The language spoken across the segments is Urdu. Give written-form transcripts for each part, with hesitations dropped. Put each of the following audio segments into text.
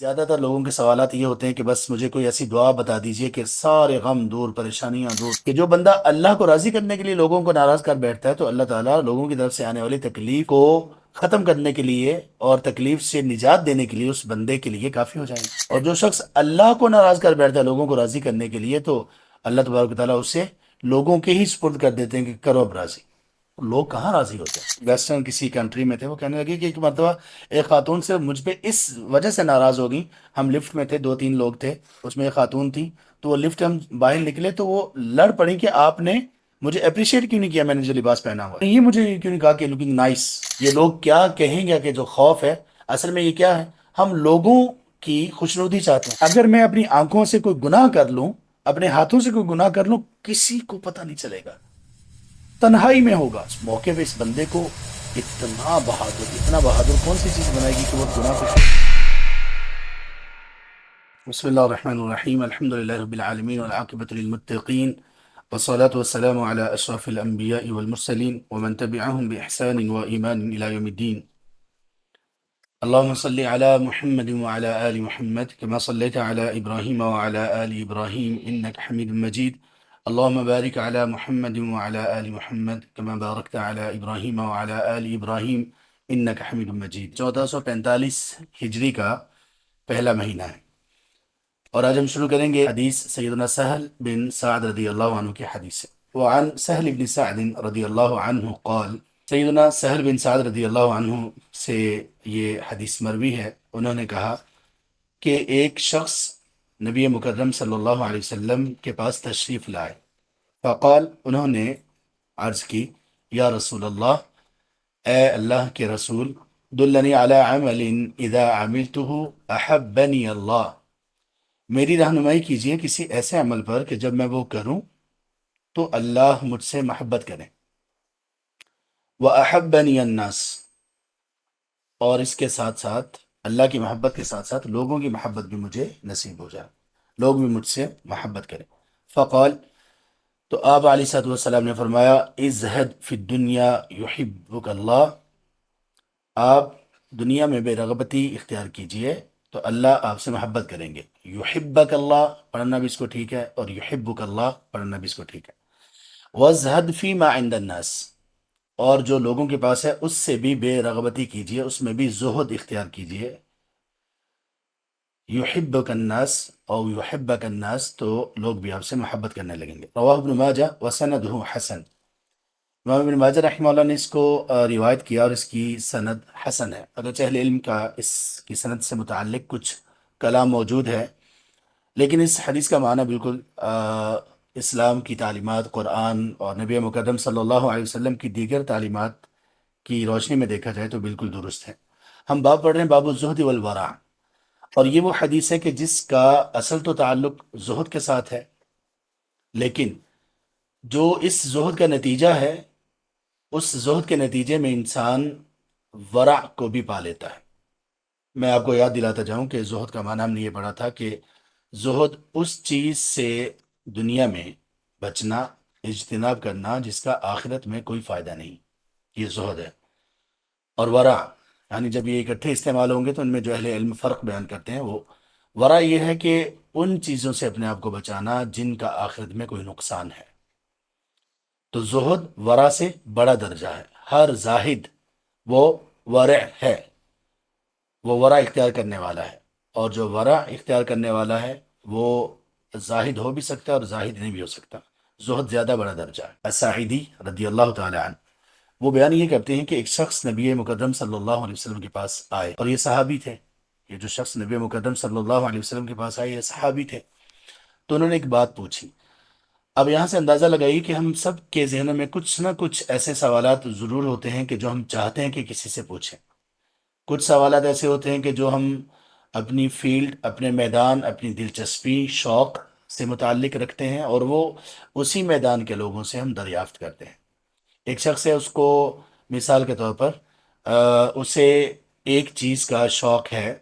زیادہ تر لوگوں کے سوالات یہ ہوتے ہیں کہ بس مجھے کوئی ایسی دعا بتا دیجئے کہ سارے غم دور، پریشانیاں دور، کہ جو بندہ اللہ کو راضی کرنے کے لیے لوگوں کو ناراض کر بیٹھتا ہے تو اللہ تعالیٰ لوگوں کی طرف سے آنے والی تکلیف کو ختم کرنے کے لیے اور تکلیف سے نجات دینے کے لیے اس بندے کے لیے کافی ہو جائیں گے۔ اور جو شخص اللہ کو ناراض کر بیٹھتا ہے لوگوں کو راضی کرنے کے لیے تو اللہ تبارک و تعالیٰ اسے لوگوں کے ہی سپرد کر دیتے ہیں کہ کرو اب راضی۔ لوگ کہاں راضی ہوتے ہیں۔ ویسٹرن کسی کنٹری میں تھے، وہ کہنے لگے کہ ایک مرتبہ ایک خاتون سے مجھ پہ اس وجہ سے ناراض ہو گئی، ہم لفٹ میں تھے، دو تین لوگ تھے، اس میں ایک خاتون تھی، تو وہ لفٹ ہم باہر نکلے تو وہ لڑ پڑی کہ آپ نے مجھے اپریشیٹ کیوں نہیں کیا، میں نے جو لباس پہنا ہوا ہے، یہ مجھے کیوں نہیں کہا کہ لکنگ نائس۔ یہ لوگ کیا کہیں گے کہ جو خوف ہے اصل میں یہ کیا ہے، ہم لوگوں کی خوشنودی چاہتے ہیں۔ اگر میں اپنی آنکھوں سے کوئی گناہ کر لوں، اپنے ہاتھوں سے کوئی گناہ کر لوں، کسی کو پتہ نہیں چلے گا، تنہائی میں ہوگا، اس موقع پہ اس بندے کو اتنا بہادر کون سی چیز بنائے گی کہ وہ گناہ کو بسم اللہ الرحمن الرحیم، الحمد للہ رب العالمین والعاقبۃ للمتقین والصلاة والسلام على اشرف الانبیاء والمرسلین ومن تبعهم بإحسان وإیمان الى یوم الدین۔ اللهم صل على محمد وعلى آل محمد كما صليت على إبراهيم وعلى آل إبراهيم إنك حميد مجيد. اللهم بارك على محمد وعلى آل محمد كما باركت على إبراهيم وعلى آل إبراهيم إنك حميد مجيد۔ 1445 ہجری کا پہلا مہینہ ہے، اور آج ہم شروع کریں گے حدیث سیدنا سہل بن سعد رضی اللہ عنہ کی حدیث سے۔ وعن سہل بن سعد رضی اللہ عنہ قال، سیدنا سہل بن سعد رضی اللہ عنہ سے یہ حدیث مروی ہے، انہوں نے کہا کہ ایک شخص نبی مکرم صلی اللہ علیہ وسلم کے پاس تشریف لائے، فقال، انہوں نے عرض کی، یا رسول اللہ، اے اللہ کے رسول، دلنی علی عمل اذا عملته احبنی اللہ، میری رہنمائی کیجئے کسی ایسے عمل پر کہ جب میں وہ کروں تو اللہ مجھ سے محبت کرے، وَأَحَبَّنِيَ النَّاسِ، اور اس کے ساتھ ساتھ اللہ کی محبت کے ساتھ ساتھ لوگوں کی محبت بھی مجھے نصیب ہو جائے، لوگ بھی مجھ سے محبت کریں۔ فقال، تو آپ علیہ الصلوۃ والسلام نے فرمایا، ازہد فی الدنیا یحبک اللہ، آپ دنیا میں بے رغبتی اختیار کیجئے تو اللہ آپ سے محبت کریں گے۔ یحبک اللہ پڑھنا بھی اس کو ٹھیک ہے، اور یحبک اللہ پڑھنا بھی اس کو ٹھیک ہے۔ وازہد فی ما عند الناس، اور جو لوگوں کے پاس ہے اس سے بھی بے رغبتی کیجئے، اس میں بھی زہد اختیار کیجئے۔ یحبک الناس او یحبک الناس، تو لوگ بھی آپ سے محبت کرنے لگیں گے۔ رواہ ابن ماجہ وسندہ حسن، امام ابن ماجہ رحمہ اللہ نے اس کو روایت کیا اور اس کی سند حسن ہے، اگرچہ اہل علم کا اس کی سند سے متعلق کچھ کلام موجود ہے، لیکن اس حدیث کا معنی بالکل اسلام کی تعلیمات، قرآن اور نبی مکرم صلی اللہ علیہ وسلم کی دیگر تعلیمات کی روشنی میں دیکھا جائے تو بالکل درست ہے۔ ہم باب پڑھ رہے ہیں باب الزہد والورع، اور یہ وہ حدیث ہے کہ جس کا اصل تو تعلق زہد کے ساتھ ہے، لیکن جو اس زہد کا نتیجہ ہے، اس زہد کے نتیجے میں انسان ورع کو بھی پا لیتا ہے۔ میں آپ کو یاد دلاتا جاؤں کہ زہد کا معنی ہم نے یہ پڑھا تھا کہ زہد اس چیز سے دنیا میں بچنا، اجتناب کرنا جس کا آخرت میں کوئی فائدہ نہیں، یہ زہد ہے۔ اور ورع یعنی جب یہ اکٹھے استعمال ہوں گے تو ان میں جو اہل علم فرق بیان کرتے ہیں، وہ ورع یہ ہے کہ ان چیزوں سے اپنے آپ کو بچانا جن کا آخرت میں کوئی نقصان ہے۔ تو زہد ورع سے بڑا درجہ ہے، ہر زاہد وہ ورع ہے، وہ ورع اختیار کرنے والا ہے، اور جو ورع اختیار کرنے والا ہے وہ زاہد ہو بھی سکتا ہے اور زاہد نہیں بھی ہو سکتا۔ زہد زیادہ بڑا درجہ ہے۔ الساعدی رضی اللہ تعالی عنہ وہ بیان یہ کرتے ہیں کہ ایک شخص نبی مقدم صلی اللہ علیہ وسلم کے پاس آئے، اور یہ صحابی تھے، یہ جو شخص نبی مقدم صلی اللہ علیہ وسلم کے پاس آئے یہ صحابی تھے۔ تو انہوں نے ایک بات پوچھی۔ اب یہاں سے اندازہ لگائیے کہ ہم سب کے ذہنوں میں کچھ نہ کچھ ایسے سوالات ضرور ہوتے ہیں کہ جو ہم چاہتے ہیں کہ کسی سے پوچھیں۔ کچھ سوالات ایسے ہوتے ہیں کہ جو ہم اپنی فیلڈ، اپنے میدان، اپنی دلچسپی، شوق سے متعلق رکھتے ہیں، اور وہ اسی میدان کے لوگوں سے ہم دریافت کرتے ہیں۔ ایک شخص ہے، اس کو مثال کے طور پر اسے ایک چیز کا شوق ہے،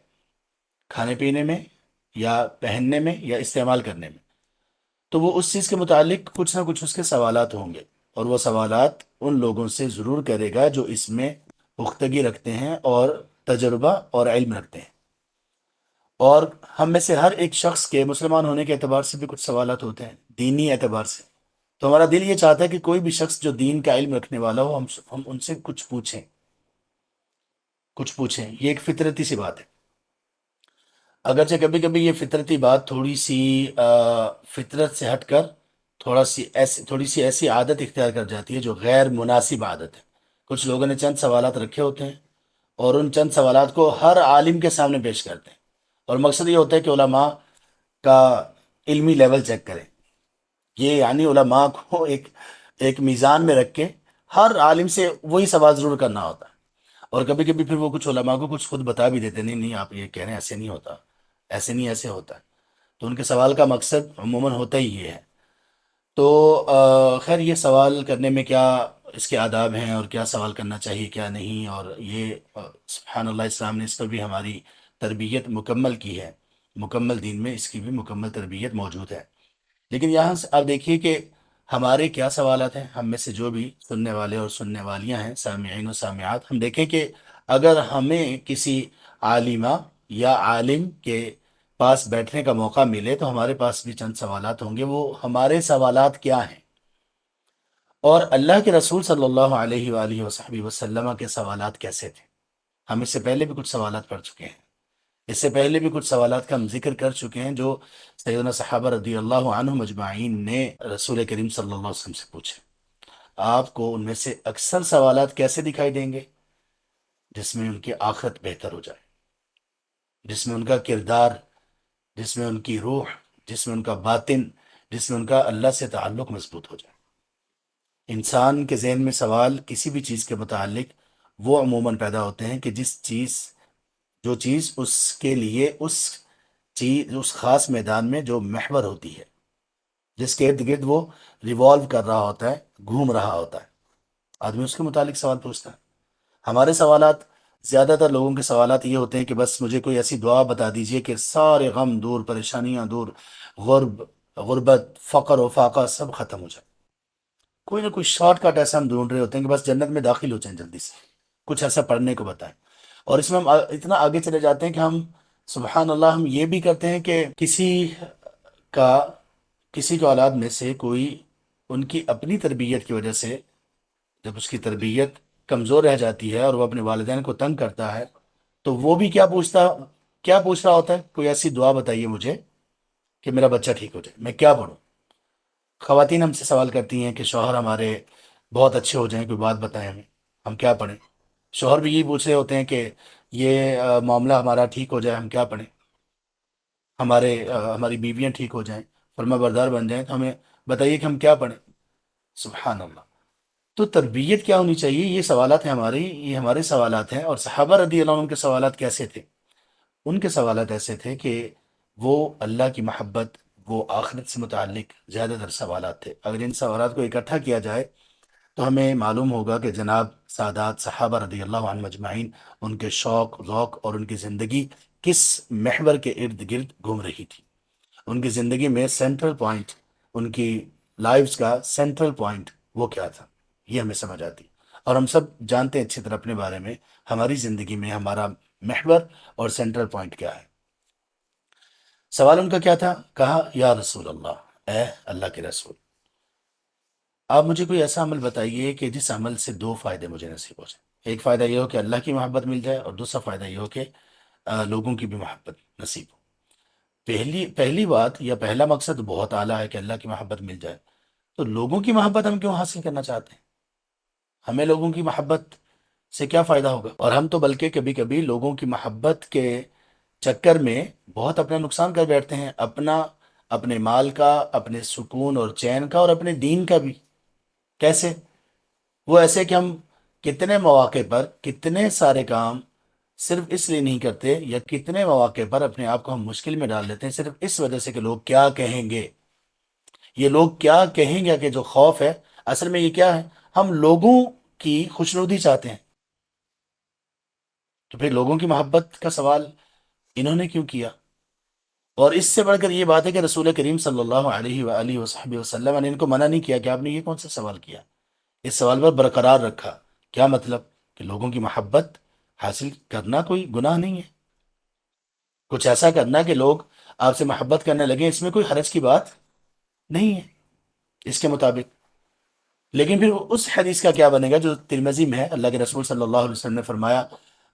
کھانے پینے میں یا پہننے میں یا استعمال کرنے میں، تو وہ اس چیز کے متعلق کچھ نہ کچھ اس کے سوالات ہوں گے، اور وہ سوالات ان لوگوں سے ضرور کرے گا جو اس میں پختگی رکھتے ہیں اور تجربہ اور علم رکھتے ہیں۔ اور ہم میں سے ہر ایک شخص کے مسلمان ہونے کے اعتبار سے بھی کچھ سوالات ہوتے ہیں دینی اعتبار سے. تو ہمارا دل یہ چاہتا ہے کہ کوئی بھی شخص جو دین کا علم رکھنے والا ہو ہم ان سے کچھ پوچھیں. یہ ایک فطرتی سی بات ہے. اگرچہ کبھی کبھی یہ فطرتی بات تھوڑی سی فطرت سے ہٹ کر تھوڑی سی ایسی عادت اختیار کر جاتی ہے جو غیر مناسب عادت ہے. کچھ لوگوں نے چند سوالات رکھے ہوتے ہیں اور ان چند سوالات کو ہر عالم کے سامنے پیش کرتے ہیں، اور مقصد یہ ہوتا ہے کہ علماء کا علمی لیول چیک کریں. یہ یعنی علماء کو ایک میزان میں رکھ کے ہر عالم سے وہی سوال ضرور کرنا ہوتا ہے. اور کبھی کبھی پھر وہ کچھ علماء کو کچھ خود بتا بھی دیتے ہیں، نہیں نہیں آپ یہ کہہ رہے ہیں ایسے نہیں ہوتا، ایسے نہیں ایسے ہوتا ہے. تو ان کے سوال کا مقصد عموماً ہوتا ہی یہ ہے. تو خیر یہ سوال کرنے میں کیا اس کے آداب ہیں اور کیا سوال کرنا چاہیے کیا نہیں، اور یہ سبحان اللہ اسلام نے اس پر بھی ہماری تربیت مکمل کی ہے. مکمل دین میں اس کی بھی مکمل تربیت موجود ہے. لیکن یہاں سے آپ دیکھیے کہ ہمارے کیا سوالات ہیں. ہم میں سے جو بھی سننے والے اور سننے والیاں ہیں، سامعین و سامعات، ہم دیکھیں کہ اگر ہمیں کسی عالمہ یا عالم کے پاس بیٹھنے کا موقع ملے تو ہمارے پاس بھی چند سوالات ہوں گے. وہ ہمارے سوالات کیا ہیں اور اللہ کے رسول صلی اللہ علیہ وآلہ وصحبہ وسلم کے سوالات کیسے تھے. ہم اس سے پہلے بھی کچھ سوالات پڑھ چکے ہیں. اس سے پہلے بھی کچھ سوالات کا ہم ذکر کر چکے ہیں جو سیدنا صحابہ رضی اللہ عنہم اجمعین نے رسول کریم صلی اللہ علیہ وسلم سے پوچھے. آپ کو ان میں سے اکثر سوالات کیسے دکھائی دیں گے؟ جس میں ان کی آخرت بہتر ہو جائے، جس میں ان کا کردار، جس میں ان کی روح، جس میں ان کا باطن، جس میں ان کا اللہ سے تعلق مضبوط ہو جائے. انسان کے ذہن میں سوال کسی بھی چیز کے متعلق وہ عموماً پیدا ہوتے ہیں کہ جو چیز اس کے لیے اس خاص میدان میں جو محور ہوتی ہے، جس کے ارد گرد وہ ریوالو کر رہا ہوتا ہے، گھوم رہا ہوتا ہے، آدمی اس کے متعلق سوال پوچھتا ہے. ہمارے سوالات، زیادہ تر لوگوں کے سوالات یہ ہوتے ہیں کہ بس مجھے کوئی ایسی دعا بتا دیجئے کہ سارے غم دور، پریشانیاں دور، غربت، فقر و فاقہ سب ختم ہو جائے. کوئی نہ کوئی شارٹ کٹ ایسا ہم ڈھونڈ رہے ہوتے ہیں کہ بس جنت میں داخل ہو جائیں جلدی سے. کچھ ایسا پڑھنے کو بتائیں. اور اس میں ہم اتنا آگے چلے جاتے ہیں کہ ہم سبحان اللہ ہم یہ بھی کرتے ہیں کہ کا کسی کے اولاد میں سے کوئی ان کی اپنی تربیت کی وجہ سے جب اس کی تربیت کمزور رہ جاتی ہے اور وہ اپنے والدین کو تنگ کرتا ہے تو وہ بھی کیا پوچھ رہا ہوتا ہے، کوئی ایسی دعا بتائیے مجھے کہ میرا بچہ ٹھیک ہو جائے، میں کیا پڑھوں. خواتین ہم سے سوال کرتی ہیں کہ شوہر ہمارے بہت اچھے ہو جائیں، کوئی بات بتائیں ہمیں، ہم کیا پڑھیں. شوہر بھی یہی پوچھ رہے ہوتے ہیں کہ یہ معاملہ ہمارا ٹھیک ہو جائے، ہم کیا پڑھیں. ہماری بیویاں ٹھیک ہو جائیں، فرما بردار بن جائیں، تو ہمیں بتائیے کہ ہم کیا پڑھیں. سبحان اللہ. تو تربیت کیا ہونی چاہیے، یہ سوالات ہیں یہ ہمارے سوالات ہیں. اور صحابہ رضی اللہ عنہ کے سوالات کیسے تھے؟ ان کے سوالات ایسے تھے کہ وہ اللہ کی محبت، وہ آخرت سے متعلق زیادہ تر سوالات تھے. اگر ان سوالات کو اکٹھا کیا جائے تو ہمیں معلوم ہوگا کہ جناب سادات صحابہ رضی اللہ عنہ مجمعین ان کے شوق ذوق اور ان کی زندگی کس محور کے ارد گرد گھوم رہی تھی. ان کی زندگی میں سینٹرل پوائنٹ، ان کی لائفز کا سینٹرل پوائنٹ وہ کیا تھا، یہ ہمیں سمجھ آتی. اور ہم سب جانتے ہیں اچھی طرح اپنے بارے میں ہماری زندگی میں ہمارا محور اور سینٹرل پوائنٹ کیا ہے. سوال ان کا کیا تھا؟ کہا یا رسول اللہ، اے اللہ کے رسول، آپ مجھے کوئی ایسا عمل بتائیے کہ جس عمل سے دو فائدے مجھے نصیب ہو جائیں. ایک فائدہ یہ ہو کہ اللہ کی محبت مل جائے، اور دوسرا فائدہ یہ ہو کہ لوگوں کی بھی محبت نصیب ہو. پہلی بات یا پہلا مقصد بہت اعلیٰ ہے کہ اللہ کی محبت مل جائے. تو لوگوں کی محبت ہم کیوں حاصل کرنا چاہتے ہیں؟ ہمیں لوگوں کی محبت سے کیا فائدہ ہوگا؟ اور ہم تو بلکہ کبھی کبھی لوگوں کی محبت کے چکر میں بہت اپنا نقصان کر بیٹھتے ہیں، اپنے مال کا، اپنے سکون اور چین کا، اور اپنے دین کا بھی. کیسے؟ وہ ایسے کہ ہم کتنے مواقع پر کتنے سارے کام صرف اس لیے نہیں کرتے، یا کتنے مواقع پر اپنے آپ کو ہم مشکل میں ڈال دیتے ہیں صرف اس وجہ سے کہ لوگ کیا کہیں گے. یہ لوگ کیا کہیں گے کہ جو خوف ہے، اصل میں یہ کیا ہے، ہم لوگوں کی خوشنودی چاہتے ہیں. تو پھر لوگوں کی محبت کا سوال انہوں نے کیوں کیا؟ اور اس سے بڑھ کر یہ بات ہے کہ رسول کریم صلی اللہ علیہ وآلہ وصحبہ وسلم نے ان کو منع نہیں کیا کہ آپ نے یہ کون سا سوال کیا. اس سوال پر برقرار رکھا. کیا مطلب؟ کہ لوگوں کی محبت حاصل کرنا کوئی گناہ نہیں ہے. کچھ ایسا کرنا کہ لوگ آپ سے محبت کرنے لگیں، اس میں کوئی حرج کی بات نہیں ہے اس کے مطابق. لیکن پھر اس حدیث کا کیا بنے گا جو ترمذی میں ہے؟ اللہ کے رسول صلی اللہ علیہ وسلم نے فرمایا: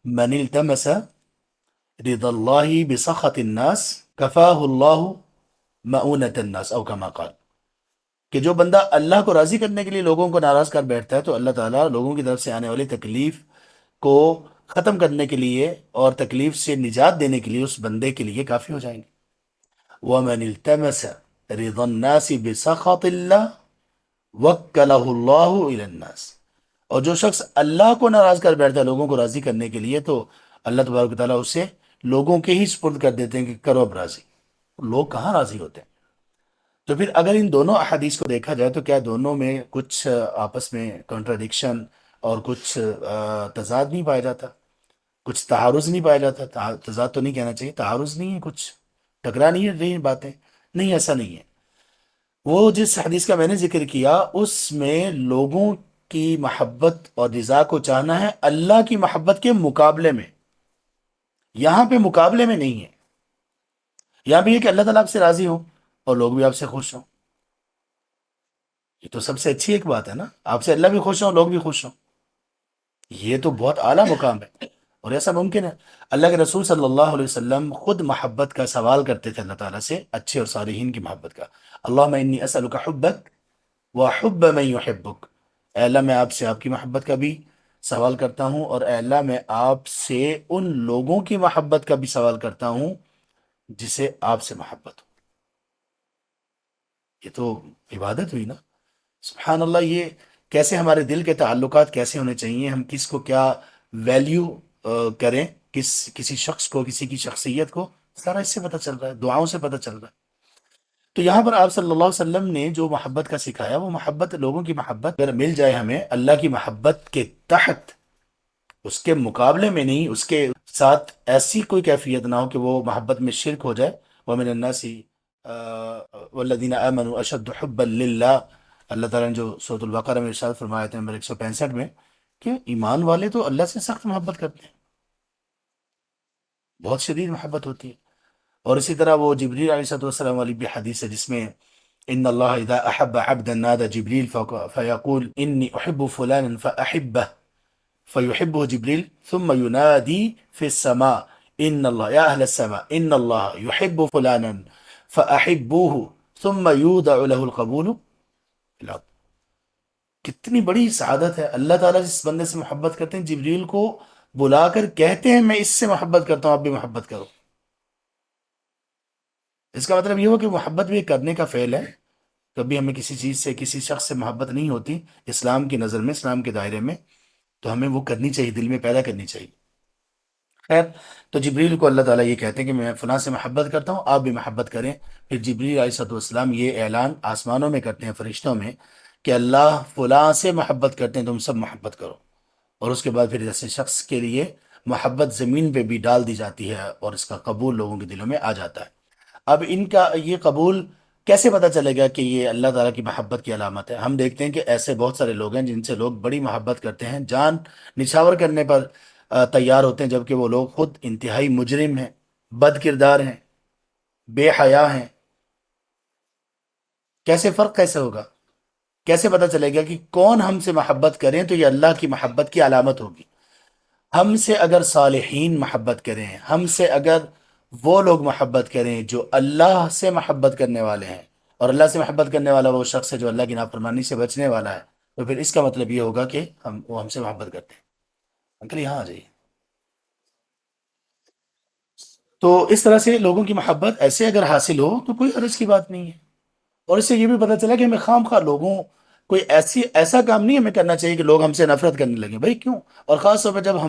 من التمس رضا اللہ بسخط الناس کفاہ اللہ مؤونۃ الناس، او کما قال. کہ جو بندہ اللہ کو راضی کرنے کے لیے لوگوں کو ناراض کر بیٹھتا ہے تو اللہ تعالیٰ لوگوں کی طرف سے آنے والی تکلیف کو ختم کرنے کے لیے اور تکلیف سے نجات دینے کے لیے اس بندے کے لیے کافی ہو جائیں گے. وَمَنِ الْتَمَسَ رِضَى النَّاسِ بِسَخَطِ اللَّهِ وَكَّلَهُ اللَّهُ إِلَى النَّاسِ. اور جو شخص اللہ کو ناراض کر بیٹھتا ہے لوگوں کو راضی کرنے کے لیے، تو اللہ تبارک و تعالیٰ اسے لوگوں کے ہی سپرد کر دیتے ہیں کہ کرو اب راضی. لوگ کہاں راضی ہوتے ہیں؟ تو پھر اگر ان دونوں احادیث کو دیکھا جائے تو کیا دونوں میں کچھ آپس میں کنٹراڈکشن اور کچھ تضاد نہیں پایا جاتا؟ کچھ تعارض نہیں پایا جاتا؟ تضاد تو نہیں کہنا چاہیے، تعارض نہیں ہے، کچھ ٹکرا نہیں ہے رہی باتیں؟ نہیں، ایسا نہیں ہے. وہ جس حدیث کا میں نے ذکر کیا اس میں لوگوں کی محبت اور رضا کو چاہنا ہے اللہ کی محبت کے مقابلے میں. یہاں پہ مقابلے میں نہیں ہے. یہاں بھی ہے کہ اللہ تعالیٰ آپ سے راضی ہو اور لوگ بھی آپ سے خوش ہوں. یہ تو سب سے اچھی ایک بات ہے نا، آپ سے اللہ بھی خوش ہوں لوگ بھی خوش ہوں. یہ تو بہت اعلیٰ مقام ہے، اور ایسا ممکن ہے. اللہ کے رسول صلی اللہ علیہ وسلم خود محبت کا سوال کرتے تھے اللہ تعالیٰ سے، اچھے اور صالحین کی محبت کا. اللہم انی اسألک حبک وحب من یحبک. اے اللہ میں آپ سے آپ کی محبت کا بھی سوال کرتا ہوں، اور اے اللہ میں آپ سے ان لوگوں کی محبت کا بھی سوال کرتا ہوں جسے آپ سے محبت ہو. یہ تو عبادت ہوئی نا. سبحان اللہ. یہ کیسے ہمارے دل کے تعلقات کیسے ہونے چاہیے، ہم کس کو کیا ویلیو کریں، کسی شخص کو، کسی کی شخصیت کو، سارا اس سے پتہ چل رہا ہے، دعاؤں سے پتہ چل رہا ہے. تو یہاں پر آپ صلی اللہ علیہ وسلم نے جو محبت کا سکھایا، وہ محبت لوگوں کی محبت اگر مل جائے ہمیں اللہ کی محبت کے تحت، اس کے مقابلے میں نہیں، اس کے ساتھ ایسی کوئی کیفیت نہ ہو کہ وہ محبت میں شرک ہو جائے. وَمِنَ النَّاسِ وَالَّذِينَ آمَنُوا أَشَدُّ حُبًّا لِلَّهِ. اللہ تعالیٰ نے جو سورۃ البقرہ میں ارشاد فرمایا تھا نمبر 165 میں کہ ایمان والے تو اللہ سے سخت محبت کرتے ہیں، بہت شدید محبت ہوتی ہے. اور اسی طرح وہ جبریل علیہ السلام والی بھی حدیث ہے جس میں ان اللہ اذا احب عبدا نادى جبریل فيقول انی احب فلانا فاحبه فيحبه جبریل ثم ينادي في السماء ان اللہ یا اہل السماء ان اللہ يحب فلانا فاحبوه ثم يودع له القبول في الارض. کتنی بڑی سعادت ہے. اللہ تعالیٰ جس بندے سے محبت کرتے ہیں جبریل کو بلا کر کہتے ہیں میں اس سے محبت کرتا ہوں، آپ بھی محبت کرو. اس کا مطلب یہ ہو کہ محبت بھی ایک کرنے کا فعل ہے. کبھی ہمیں کسی چیز سے، کسی شخص سے محبت نہیں ہوتی اسلام کی نظر میں، اسلام کے دائرے میں، تو ہمیں وہ کرنی چاہیے، دل میں پیدا کرنی چاہیے. خیر، تو جبریل کو اللہ تعالیٰ یہ کہتے ہیں کہ میں فلاں سے محبت کرتا ہوں، آپ بھی محبت کریں. پھر جبریل علیہ السلام یہ اعلان آسمانوں میں کرتے ہیں فرشتوں میں کہ اللہ فلاں سے محبت کرتے ہیں، تم سب محبت کرو. اور اس کے بعد پھر ایسے شخص کے لیے محبت زمین پہ بھی ڈال دی جاتی ہے اور اس کا قبول لوگوں کے دلوں میں آ جاتا ہے. اب ان کا یہ قبول کیسے پتہ چلے گا کہ یہ اللہ تعالیٰ کی محبت کی علامت ہے؟ ہم دیکھتے ہیں کہ ایسے بہت سارے لوگ ہیں جن سے لوگ بڑی محبت کرتے ہیں، جان نچھاور کرنے پر تیار ہوتے ہیں، جبکہ وہ لوگ خود انتہائی مجرم ہیں، بد کردار ہیں، بے حیا ہیں. کیسے فرق کیسے ہوگا؟ کیسے پتہ چلے گا کہ کون ہم سے محبت کریں تو یہ اللہ کی محبت کی علامت ہوگی؟ ہم سے اگر صالحین محبت کریں، ہم سے اگر وہ لوگ محبت کریں جو اللہ سے محبت کرنے والے ہیں، اور اللہ سے محبت کرنے والا وہ شخص ہے جو اللہ کی نافرمانی سے بچنے والا ہے، تو پھر اس کا مطلب یہ ہوگا کہ وہ ہم سے محبت کرتے ہیں. انکل یہاں آ جائیے. تو اس طرح سے لوگوں کی محبت ایسے اگر حاصل ہو تو کوئی حرج کی بات نہیں ہے. اور اس سے یہ بھی پتہ چلا کہ ہمیں خام خواہ لوگوں کوئی ایسا کام نہیں ہمیں کرنا چاہیے کہ لوگ ہم سے نفرت کرنے لگیں. بھائی کیوں؟ اور خاص طور پہ جب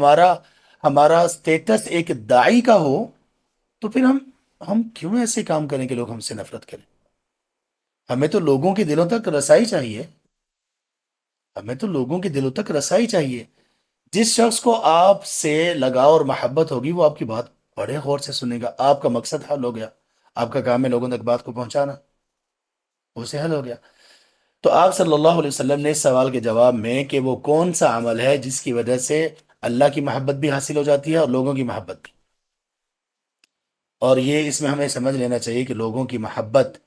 ہمارا اسٹیٹس ایک داعی کا ہو تو پھر ہم کیوں ایسے کام کریں کہ لوگ ہم سے نفرت کریں؟ ہمیں تو لوگوں کے دلوں تک رسائی چاہیے. ہمیں تو لوگوں کے دلوں تک رسائی چاہیے. جس شخص کو آپ سے لگاؤ اور محبت ہوگی وہ آپ کی بات بڑے غور سے سنے گا. آپ کا مقصد حل ہو گیا. آپ کا کام ہے لوگوں تک بات کو پہنچانا، اسے حل ہو گیا. تو آپ صلی اللہ علیہ وسلم نے اس سوال کے جواب میں کہ وہ کون سا عمل ہے جس کی وجہ سے اللہ کی محبت بھی حاصل ہو جاتی ہے اور لوگوں کی محبت بھی، اور یہ اس میں ہمیں سمجھ لینا چاہیے کہ لوگوں کی محبت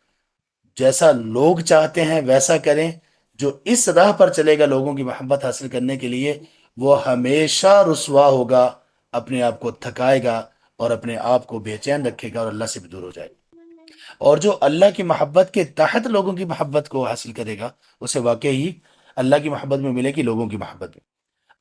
جیسا لوگ چاہتے ہیں ویسا کریں. جو اس راہ پر چلے گا لوگوں کی محبت حاصل کرنے کے لیے، وہ ہمیشہ رسوا ہوگا، اپنے آپ کو تھکائے گا اور اپنے آپ کو بے چین رکھے گا اور اللہ سے بھی دور ہو جائے گا. اور جو اللہ کی محبت کے تحت لوگوں کی محبت کو حاصل کرے گا، اسے واقعی اللہ کی محبت میں ملے گی، لوگوں کی محبت میں.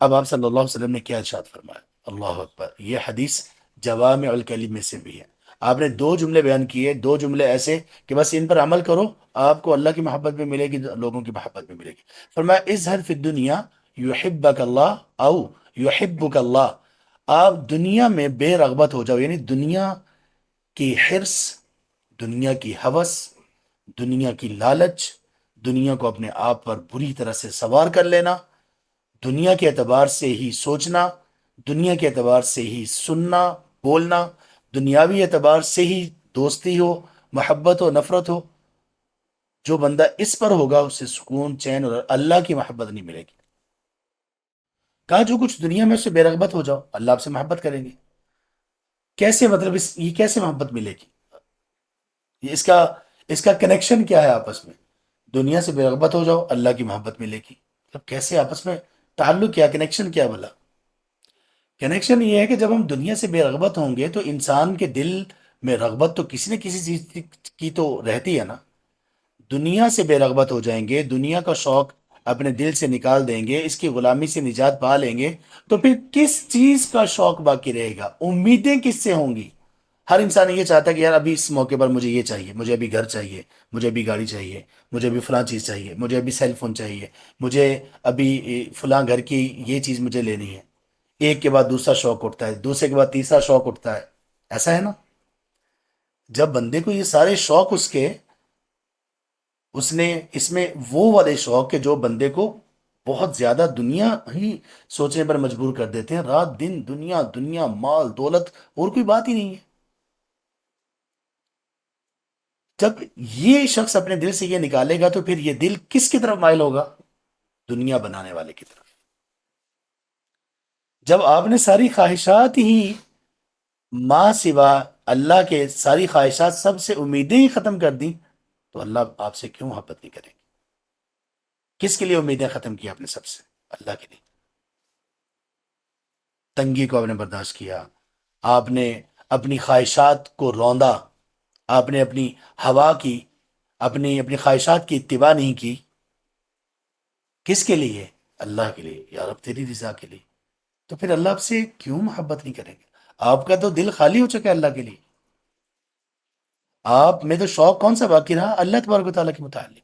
اب آپ صلی اللہ علیہ وسلم نے کیا ارشاد فرمایا؟ اللہ اکبر. یہ حدیث جوامع الکلم میں سے بھی ہے. آپ نے دو جملے بیان کیے، دو جملے ایسے کہ بس ان پر عمل کرو، آپ کو اللہ کی محبت میں ملے گی، لوگوں کی محبت میں ملے گی. فرمایا اظہر فی الدنیا یحبک اللہ او یحبک اللہ. آپ دنیا میں بے رغبت ہو جاؤ، یعنی دنیا کی حرص، دنیا کی ہوس، دنیا کی لالچ، دنیا کو اپنے آپ پر بری طرح سے سوار کر لینا، دنیا کے اعتبار سے ہی سوچنا، دنیا کے اعتبار سے ہی سننا بولنا، دنیاوی اعتبار سے ہی دوستی ہو، محبت ہو، نفرت ہو. جو بندہ اس پر ہوگا اسے سکون، چین اور اللہ کی محبت نہیں ملے گی. کہا جو کچھ دنیا میں اس سے بے رغبت ہو جاؤ، اللہ آپ سے محبت کریں گے. کیسے؟ مطلب یہ کیسے محبت ملے گی؟ یہ اس کا کنیکشن کیا ہے آپس میں؟ دنیا سے بے رغبت ہو جاؤ، اللہ کی محبت ملے گی. مطلب کیسے آپس میں تعلق کیا، کنیکشن کیا بلا؟ کنیکشن یہ ہے کہ جب ہم دنیا سے بے رغبت ہوں گے تو انسان کے دل میں رغبت تو کسی نہ کسی چیز کی تو رہتی ہے نا. دنیا سے بے رغبت ہو جائیں گے، دنیا کا شوق اپنے دل سے نکال دیں گے، اس کی غلامی سے نجات پا لیں گے، تو پھر کس چیز کا شوق باقی رہے گا؟ امیدیں کس سے ہوں گی؟ ہر انسان یہ چاہتا ہے کہ یار ابھی اس موقع پر مجھے یہ چاہیے، مجھے ابھی گھر چاہیے، مجھے ابھی گاڑی چاہیے، مجھے ابھی فلاں چیز چاہیے، مجھے ابھی سیل فون چاہیے، مجھے ابھی فلاں گھر کی یہ چیز مجھے لینی ہے. ایک کے بعد دوسرا شوق اٹھتا ہے، دوسرے کے بعد تیسرا شوق اٹھتا ہے. ایسا ہے نا؟ جب بندے کو یہ سارے شوق اس نے اس میں وہ والے شوق کہ جو بندے کو بہت زیادہ دنیا ہی سوچنے پر مجبور کر دیتے ہیں، رات دن دنیا دنیا، مال دولت، اور کوئی بات ہی نہیں ہے. جب یہ شخص اپنے دل سے یہ نکالے گا تو پھر یہ دل کس کی طرف مائل ہوگا؟ دنیا بنانے والے کی طرف. جب آپ نے ساری خواہشات ہی ماں سوا اللہ کے، ساری خواہشات، سب سے امیدیں ہی ختم کر دیں، تو اللہ آپ سے کیوں محبت نہیں کریں گے؟ کس کے لیے امیدیں ختم کی آپ نے سب سے؟ اللہ کے لیے. تنگی کو آپ نے برداشت کیا، آپ نے اپنی خواہشات کو روندا، آپ نے اپنی ہوا کی، اپنی خواہشات کی اتباع نہیں کی. کس کے لیے؟ اللہ کے لیے، یا رب تیری رضا کے لیے. تو پھر اللہ آپ سے کیوں محبت نہیں کریں گے؟ آپ کا تو دل خالی ہو چکا ہے اللہ کے لیے. آپ میں تو شوق کون سا باقی رہا؟ اللہ تبارک و تعالیٰ کے متعلق.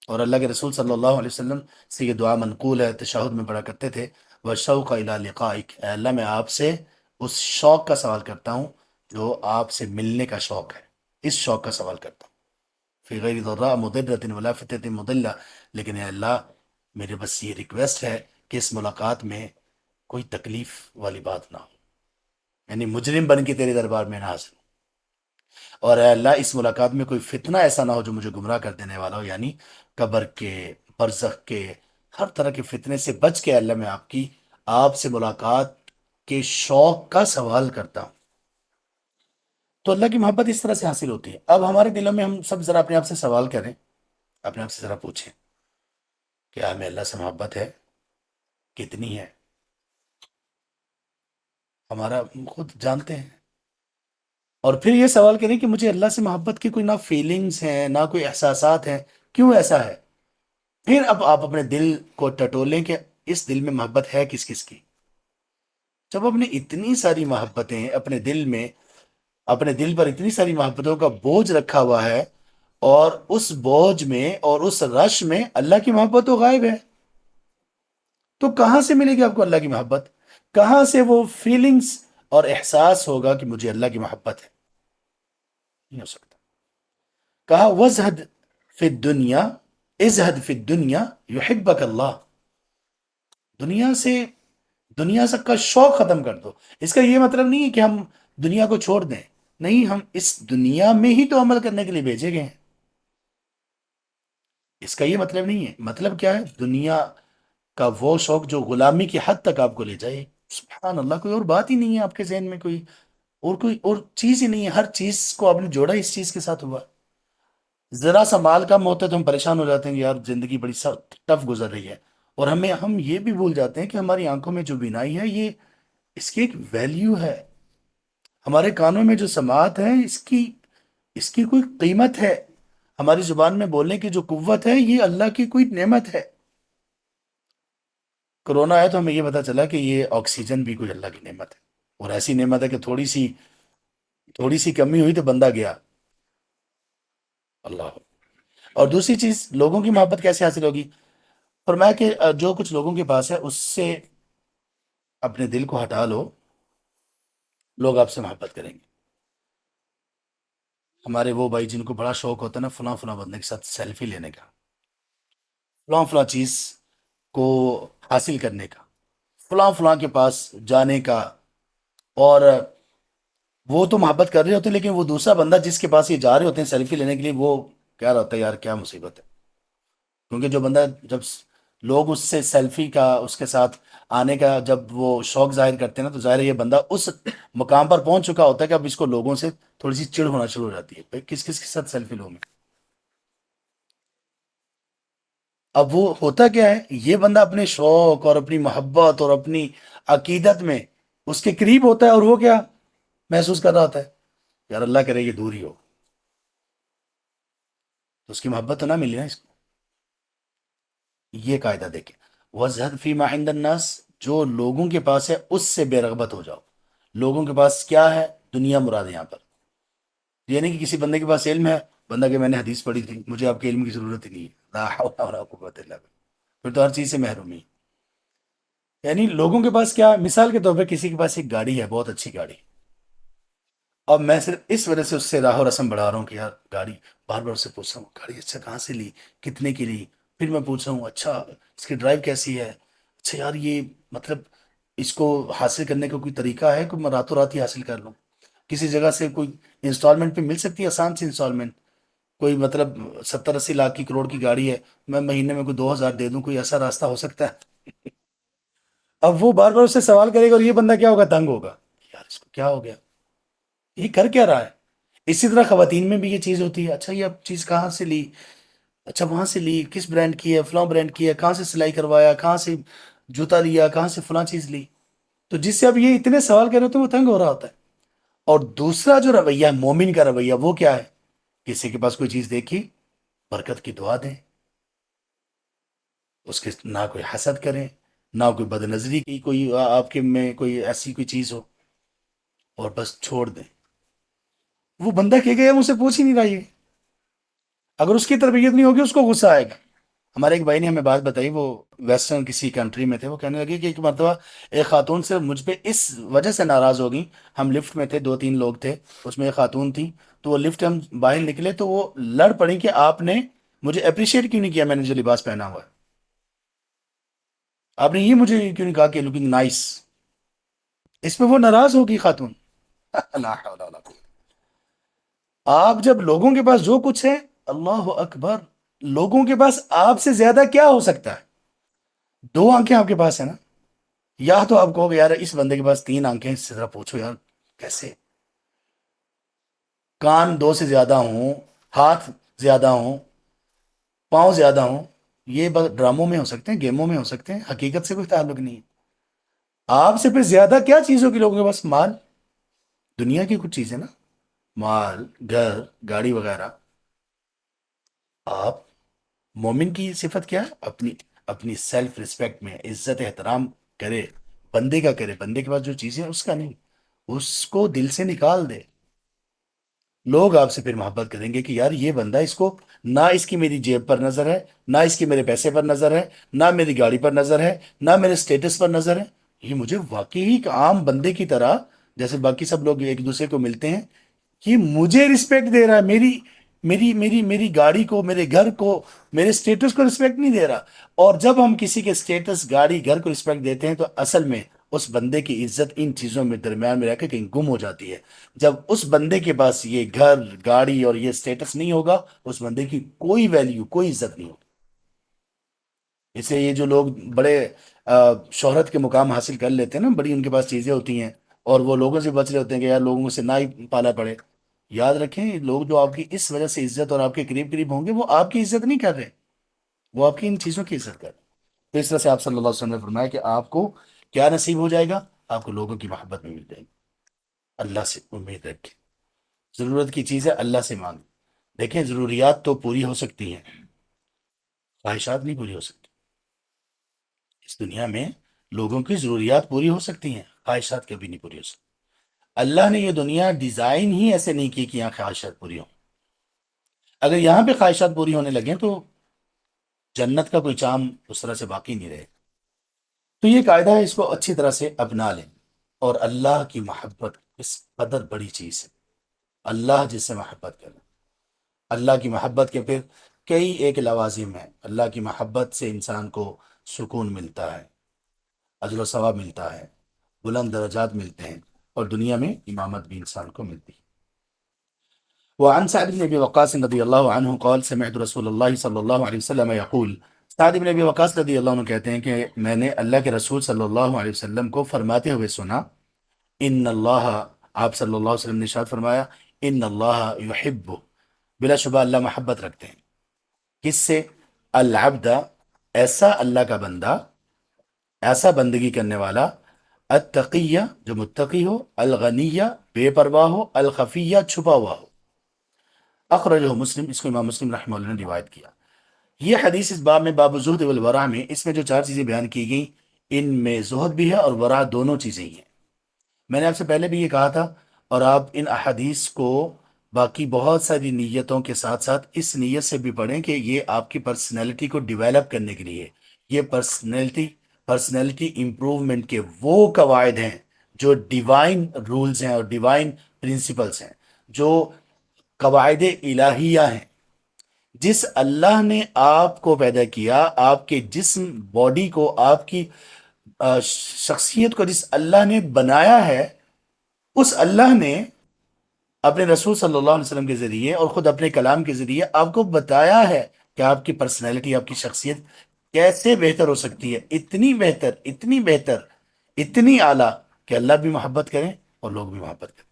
اور اللہ کے رسول صلی اللہ علیہ وسلم سے یہ دعا منقول ہے، تشہد میں پڑھا کرتے تھے، وَالشَّوْقَ إِلَىٰ لِقَائِكَ. اے اللہ میں آپ سے اس شوق کا سوال کرتا ہوں جو آپ سے ملنے کا شوق ہے، اس شوق کا سوال کرتا ہوں. فی غیر ضراء مضرۃ ولا فتنۃ مضلہ. لیکن اے اللہ میرے بس یہ ریکویسٹ ہے کہ اس ملاقات میں کوئی تکلیف والی بات نہ ہو، یعنی مجرم بن کے تیرے دربار میں نہ حاضر ہوں. اور اے اللہ اس ملاقات میں کوئی فتنہ ایسا نہ ہو جو مجھے گمراہ کر دینے والا ہو، یعنی قبر کے، برزخ کے، ہر طرح کے فتنے سے بچ کے اللہ میں آپ سے ملاقات کے شوق کا سوال کرتا ہوں. تو اللہ کی محبت اس طرح سے حاصل ہوتی ہے. اب ہمارے دلوں میں ہم سب ذرا اپنے آپ سے سوال کریں، اپنے آپ سے ذرا پوچھیں، کیا ہمیں اللہ سے محبت ہے؟ کتنی ہے؟ ہمارا خود جانتے ہیں. اور پھر یہ سوال کریں کہ مجھے اللہ سے محبت کی کوئی نہ فیلنگز ہیں، نہ کوئی احساسات ہیں، کیوں ایسا ہے؟ پھر اب آپ اپنے دل کو ٹٹولیں کہ اس دل میں محبت ہے کس کس کی. جب آپ نے اتنی ساری محبتیں اپنے دل میں، اپنے دل پر اتنی ساری محبتوں کا بوجھ رکھا ہوا ہے، اور اس بوجھ میں اور اس رش میں اللہ کی محبت تو غائب ہے، تو کہاں سے ملے گی آپ کو اللہ کی محبت؟ کہاں سے وہ فیلنگز اور احساس ہوگا کہ مجھے اللہ کی محبت ہے؟ نہیں ہو سکتا. کہا وزہد فی الدنیا، ازہد فی الدنیا یحبک اللہ. دنیا سے کا شوق ختم کر دو. اس کا یہ مطلب نہیں ہے کہ ہم دنیا کو چھوڑ دیں، نہیں، ہم اس دنیا میں ہی تو عمل کرنے کے لیے بھیجے گئے ہیں. اس کا یہ مطلب نہیں ہے. مطلب کیا ہے؟ دنیا کا وہ شوق جو غلامی کی حد تک آپ کو لے جائے. سبحان اللہ، کوئی اور بات ہی نہیں ہے آپ کے ذہن میں کوئی اور کوئی اور چیز ہی نہیں ہے، ہر چیز کو آپ نے جوڑا اس چیز کے ساتھ ہوا۔ ذرا سا مال کم ہوتا ہے تو ہم پریشان ہو جاتے ہیں کہ یار زندگی بڑی ٹف گزر رہی ہے، اور ہم یہ بھی بھول جاتے ہیں کہ ہماری آنکھوں میں جو بینائی ہے، یہ اس کی ایک ویلیو ہے، ہمارے کانوں میں جو سماعت ہے اس کی کوئی قیمت ہے، ہماری زبان میں بولنے کی جو قوت ہے یہ اللہ کی کوئی نعمت ہے۔ کرونا ہے تو ہمیں یہ پتا چلا کہ یہ آکسیجن بھی کوئی اللہ کی نعمت ہے، اور ایسی نعمت ہے کہ تھوڑی سی کمی ہوئی تو بندہ گیا۔ اللہ۔ اور دوسری چیز، لوگوں کی محبت کیسے حاصل ہوگی؟ فرمایا کہ جو کچھ لوگوں کے پاس ہے اس سے اپنے دل کو ہٹا لو، لوگ آپ سے محبت کریں گے۔ ہمارے وہ بھائی جن کو بڑا شوق ہوتا ہے نا فلاں فلاں بندے کے ساتھ سیلفی لینے کا، فلاں فلاں چیز کو حاصل کرنے کا، فلاں فلاں کے پاس جانے کا، اور وہ تو محبت کر رہے ہوتے ہیں، لیکن وہ دوسرا بندہ جس کے پاس یہ جا رہے ہوتے ہیں سیلفی لینے کے لیے، وہ کہہ رہا ہوتا ہے یار کیا مصیبت ہے۔ کیونکہ جو بندہ جب لوگ اس سے سیلفی کا، اس کے ساتھ آنے کا جب وہ شوق ظاہر کرتے ہیں نا، تو ظاہر ہے یہ بندہ اس مقام پر پہنچ چکا ہوتا ہے کہ اب اس کو لوگوں سے تھوڑی سی چڑ ہونا شروع ہو جاتی ہے، بھائی کس کس کے ساتھ سیلفی لوں میں۔ اب وہ ہوتا کیا ہے، یہ بندہ اپنے شوق اور اپنی محبت اور اپنی عقیدت میں اس کے قریب ہوتا ہے، اور وہ کیا محسوس کر رہا ہوتا ہے، یار اللہ کرے یہ دور ہی ہو، تو اس کی محبت تو نہ ملی نا اس کو۔ یہ قاعدہ دیکھیں، وَازْهَدْ فِي مَا عِندَ النَّاسِ، جو لوگوں کے پاس ہے اس سے بے رغبت ہو جاؤ۔ لوگوں کے پاس کیا ہے؟ دنیا مراد ہے یہاں پر، یہ نہیں کہ کسی بندے کے پاس علم ہے، بندہ کہ میں نے حدیث پڑھی تھی مجھے آپ کے علم کی ضرورت ہی نہیں ہے، لا حول ولا قوت الا باللہ، پھر تو ہر چیز سے محرومی۔ یعنی لوگوں کے پاس کیا، مثال کے طور پہ کسی کے پاس ایک گاڑی ہے، بہت اچھی گاڑی، اب میں صرف اس وجہ سے اس سے راہ و رسم بڑھا رہا ہوں کہ یار گاڑی، بار بار اس سے پوچھ رہا ہوں گاڑی اچھا کہاں سے لی، کتنے کی لی، پھر میں پوچھ رہا ہوں اچھا اس کی ڈرائیو کیسی ہے، اچھا یار یہ مطلب اس کو حاصل کرنے کا کوئی طریقہ ہے کہ میں راتوں رات ہی حاصل کر لوں، کسی جگہ سے کوئی انسٹالمنٹ پہ مل سکتی ہے، آسان سی انسٹالمنٹ، کوئی مطلب 70-80 لاکھ کی کروڑ کی گاڑی ہے، میں مہینے میں کوئی 2,000 دے دوں، کوئی ایسا راستہ ہو سکتا ہے؟ اب وہ بار بار اس سے سوال کرے گا، اور یہ بندہ کیا ہوگا، تنگ ہوگا، یار اس کو کیا ہو گیا، یہ کر کیا رہا ہے؟ اسی طرح خواتین میں بھی یہ چیز ہوتی ہے، اچھا یہ اب چیز کہاں سے لی، اچھا وہاں سے لی، کس برانڈ کی ہے، فلاں برانڈ کی ہے، کہاں سے سلائی کروایا، کہاں سے جوتا لیا، کہاں سے فلاں چیز لی، تو جس سے اب یہ اتنے سوال کر رہے ہوتے ہیں وہ تنگ ہو رہا ہوتا ہے۔ اور دوسرا جو رویہ ہے مومن کا رویہ، وہ کیا ہے؟ کسی کے پاس کوئی چیز دیکھی، برکت کی دعا دیں، اس کے نہ کوئی حسد کریں، نہ کوئی بد نظری کی کوئی آپ کے میں کوئی ایسی کوئی چیز ہو، اور بس چھوڑ دیں۔ وہ بندہ کہ گیا مجھ سے پوچھ ہی نہیں رہا یہ، اگر اس کی تربیت نہیں ہوگی اس کو غصہ آئے گا۔ ہمارے ایک بھائی نے ہمیں بات بتائی، وہ ویسٹرن کسی کنٹری میں تھے، وہ کہنے لگے کہ ایک مرتبہ ایک خاتون سے مجھ پہ اس وجہ سے ناراض ہو گئی، ہم لفٹ میں تھے، 2-3 لوگ تھے، اس میں ایک خاتون تھی، تو وہ لفٹ ہم باہر نکلے تو وہ لڑ پڑی کہ آپ نے مجھے اپریشیٹ کیوں نہیں کیا، میں نے جو لباس پہنا ہوا ہے، آپ نے یہ مجھے کیوں نہیں کہا کہ لکنگ نائس، اس پہ وہ ناراض ہوگی خاتون۔ لا حول ولا قوة۔ آپ جب لوگوں کے پاس جو کچھ ہے، اللہ اکبر، لوگوں کے پاس آپ سے زیادہ کیا ہو سکتا ہے؟ 2 آنکھیں آپ کے پاس ہے نا، یا تو آپ کہو گے یار اس بندے کے پاس 3 آنکھیں، اس سے ذرا پوچھو یار کیسے، کان 2 سے زیادہ ہوں، ہاتھ زیادہ ہوں، پاؤں زیادہ ہوں، یہ بس ڈراموں میں ہو سکتے ہیں، گیموں میں ہو سکتے ہیں، حقیقت سے کوئی تعلق نہیں ہے۔ آپ سے پھر زیادہ کیا چیزوں کی لوگوں کے پاس؟ مال، دنیا کی کچھ چیزیں نا، مال، گھر، گاڑی وغیرہ۔ آپ مومن کی صفت کیا ہے؟ اپنی سیلف رسپیکٹ میں عزت احترام کرے، بندے کا کرے، بندے کے پاس جو چیزیں ہیں اس کا نہیں، اس کو دل سے نکال دے، لوگ آپ سے پھر محبت کریں گے کہ یار یہ بندہ، اس کو نہ اس کی میری جیب پر نظر ہے، نہ اس کی میرے پیسے پر نظر ہے، نہ میری گاڑی پر نظر ہے، نہ میرے سٹیٹس پر نظر ہے، یہ مجھے واقعی ایک عام بندے کی طرح، جیسے باقی سب لوگ ایک دوسرے کو ملتے ہیں، کہ مجھے رسپیکٹ دے رہا ہے، میری گاڑی کو، میرے گھر کو، میرے سٹیٹس کو رسپیکٹ نہیں دے رہا۔ اور جب ہم کسی کے سٹیٹس، گاڑی، گھر کو رسپیکٹ دیتے ہیں تو اصل میں اس بندے کی عزت ان چیزوں میں درمیان میں رہ کے کہیں گم ہو جاتی ہے۔ جب اس بندے کے پاس یہ گھر، گاڑی اور یہ سٹیٹس نہیں ہوگا، اس بندے کی کوئی ویلیو، کوئی عزت نہیں ہوگی۔ اس سے یہ جو لوگ بڑے شہرت کے مقام حاصل کر لیتے ہیں نا، بڑی ان کے پاس چیزیں ہوتی ہیں، اور وہ لوگوں سے بچ رہے ہوتے ہیں کہ یار لوگوں سے نہ ہی پالا پڑے. یاد رکھیں لوگ جو آپ کی اس وجہ سے عزت اور آپ کے قریب قریب ہوں گے وہ آپ کی عزت نہیں کر رہے، وہ آپ کی ان چیزوں کی عزت کر رہے ہیں. تو اس طرح سے آپ صلی اللہ علیہ وسلم نے فرمایا کہ آپ کو کیا نصیب ہو جائے گا؟ آپ کو لوگوں کی محبت میں مل جائے گی. اللہ سے امید رکھیں، ضرورت کی چیزیں اللہ سے مانگیں. دیکھیں ضروریات تو پوری ہو سکتی ہیں، خواہشات نہیں پوری ہو سکتی. اس دنیا میں لوگوں کی ضروریات پوری ہو سکتی ہیں، خواہشات کبھی نہیں پوری ہو سکتی. اللہ نے یہ دنیا ڈیزائن ہی ایسے نہیں کی کہ یہاں خواہشات پوری ہوں. اگر یہاں پہ خواہشات پوری ہونے لگیں تو جنت کا کوئی چام اس طرح سے باقی نہیں رہے. تو یہ قاعدہ ہے، اس کو اچھی طرح سے اپنا لیں. اور اللہ کی محبت اس قدر بڑی چیز ہے. اللہ جس سے محبت کرنا، اللہ کی محبت کے پھر کئی ایک لوازم ہیں. اللہ کی محبت سے انسان کو سکون ملتا ہے، اجر و ثواب ملتا ہے، بلند درجات ملتے ہیں، اور دنیا میں امامت بھی انسان کو ملتی ہے. وعن سعد بن ابي وقاص رضی اللہ عنہ قال سمعت رسول اللہ صلی اللہ علیہ وسلم یقول. سعد بن ابی وقاص رضی اللہ عنہ کہتے ہیں کہ میں نے اللہ کے رسول صلی اللہ علیہ وسلم کو فرماتے ہوئے سنا، ان اللہ، آپ صلی اللہ علیہ وسلم نے ارشاد فرمایا، ان اللہ یحب، بلا شبہ اللہ محبت رکھتے ہیں. کس سے؟ العبد، ایسا اللہ کا بندہ، ایسا بندگی کرنے والا، التقیہ جو متقی ہو، الغنیہ بے پرواہ ہو، الخفیہ چھپا ہوا ہو. اخرجہ مسلم، اس کو امام مسلم رحمہ اللہ نے روایت کیا. یہ حدیث اس باب میں باب الزہد والورع میں، اس میں جو چار چیزیں بیان کی گئیں ان میں زہد بھی ہے اور ورع دونوں چیزیں ہی ہیں. میں نے آپ سے پہلے بھی یہ کہا تھا، اور آپ ان احادیث کو باقی بہت ساری نیتوں کے ساتھ ساتھ اس نیت سے بھی پڑھیں کہ یہ آپ کی پرسنالٹی کو ڈیولپ کرنے کے لیے، یہ پرسنالٹی امپروومنٹ کے وہ قواعد ہیں جو ڈیوائن رولز ہیں اور ڈیوائن پرنسپلز ہیں، جو قواعد الہیہ ہیں. جس اللہ نے آپ کو پیدا کیا، آپ کے جسم باڈی کو، آپ کی شخصیت کو جس اللہ نے بنایا ہے، اس اللہ نے اپنے رسول صلی اللہ علیہ وسلم کے ذریعے اور خود اپنے کلام کے ذریعے آپ کو بتایا ہے کہ آپ کی پرسنالٹی، آپ کی شخصیت کیسے بہتر ہو سکتی ہے. اتنی بہتر، اتنی بہتر، اتنی اعلیٰ کہ اللہ بھی محبت کریں اور لوگ بھی محبت کریں.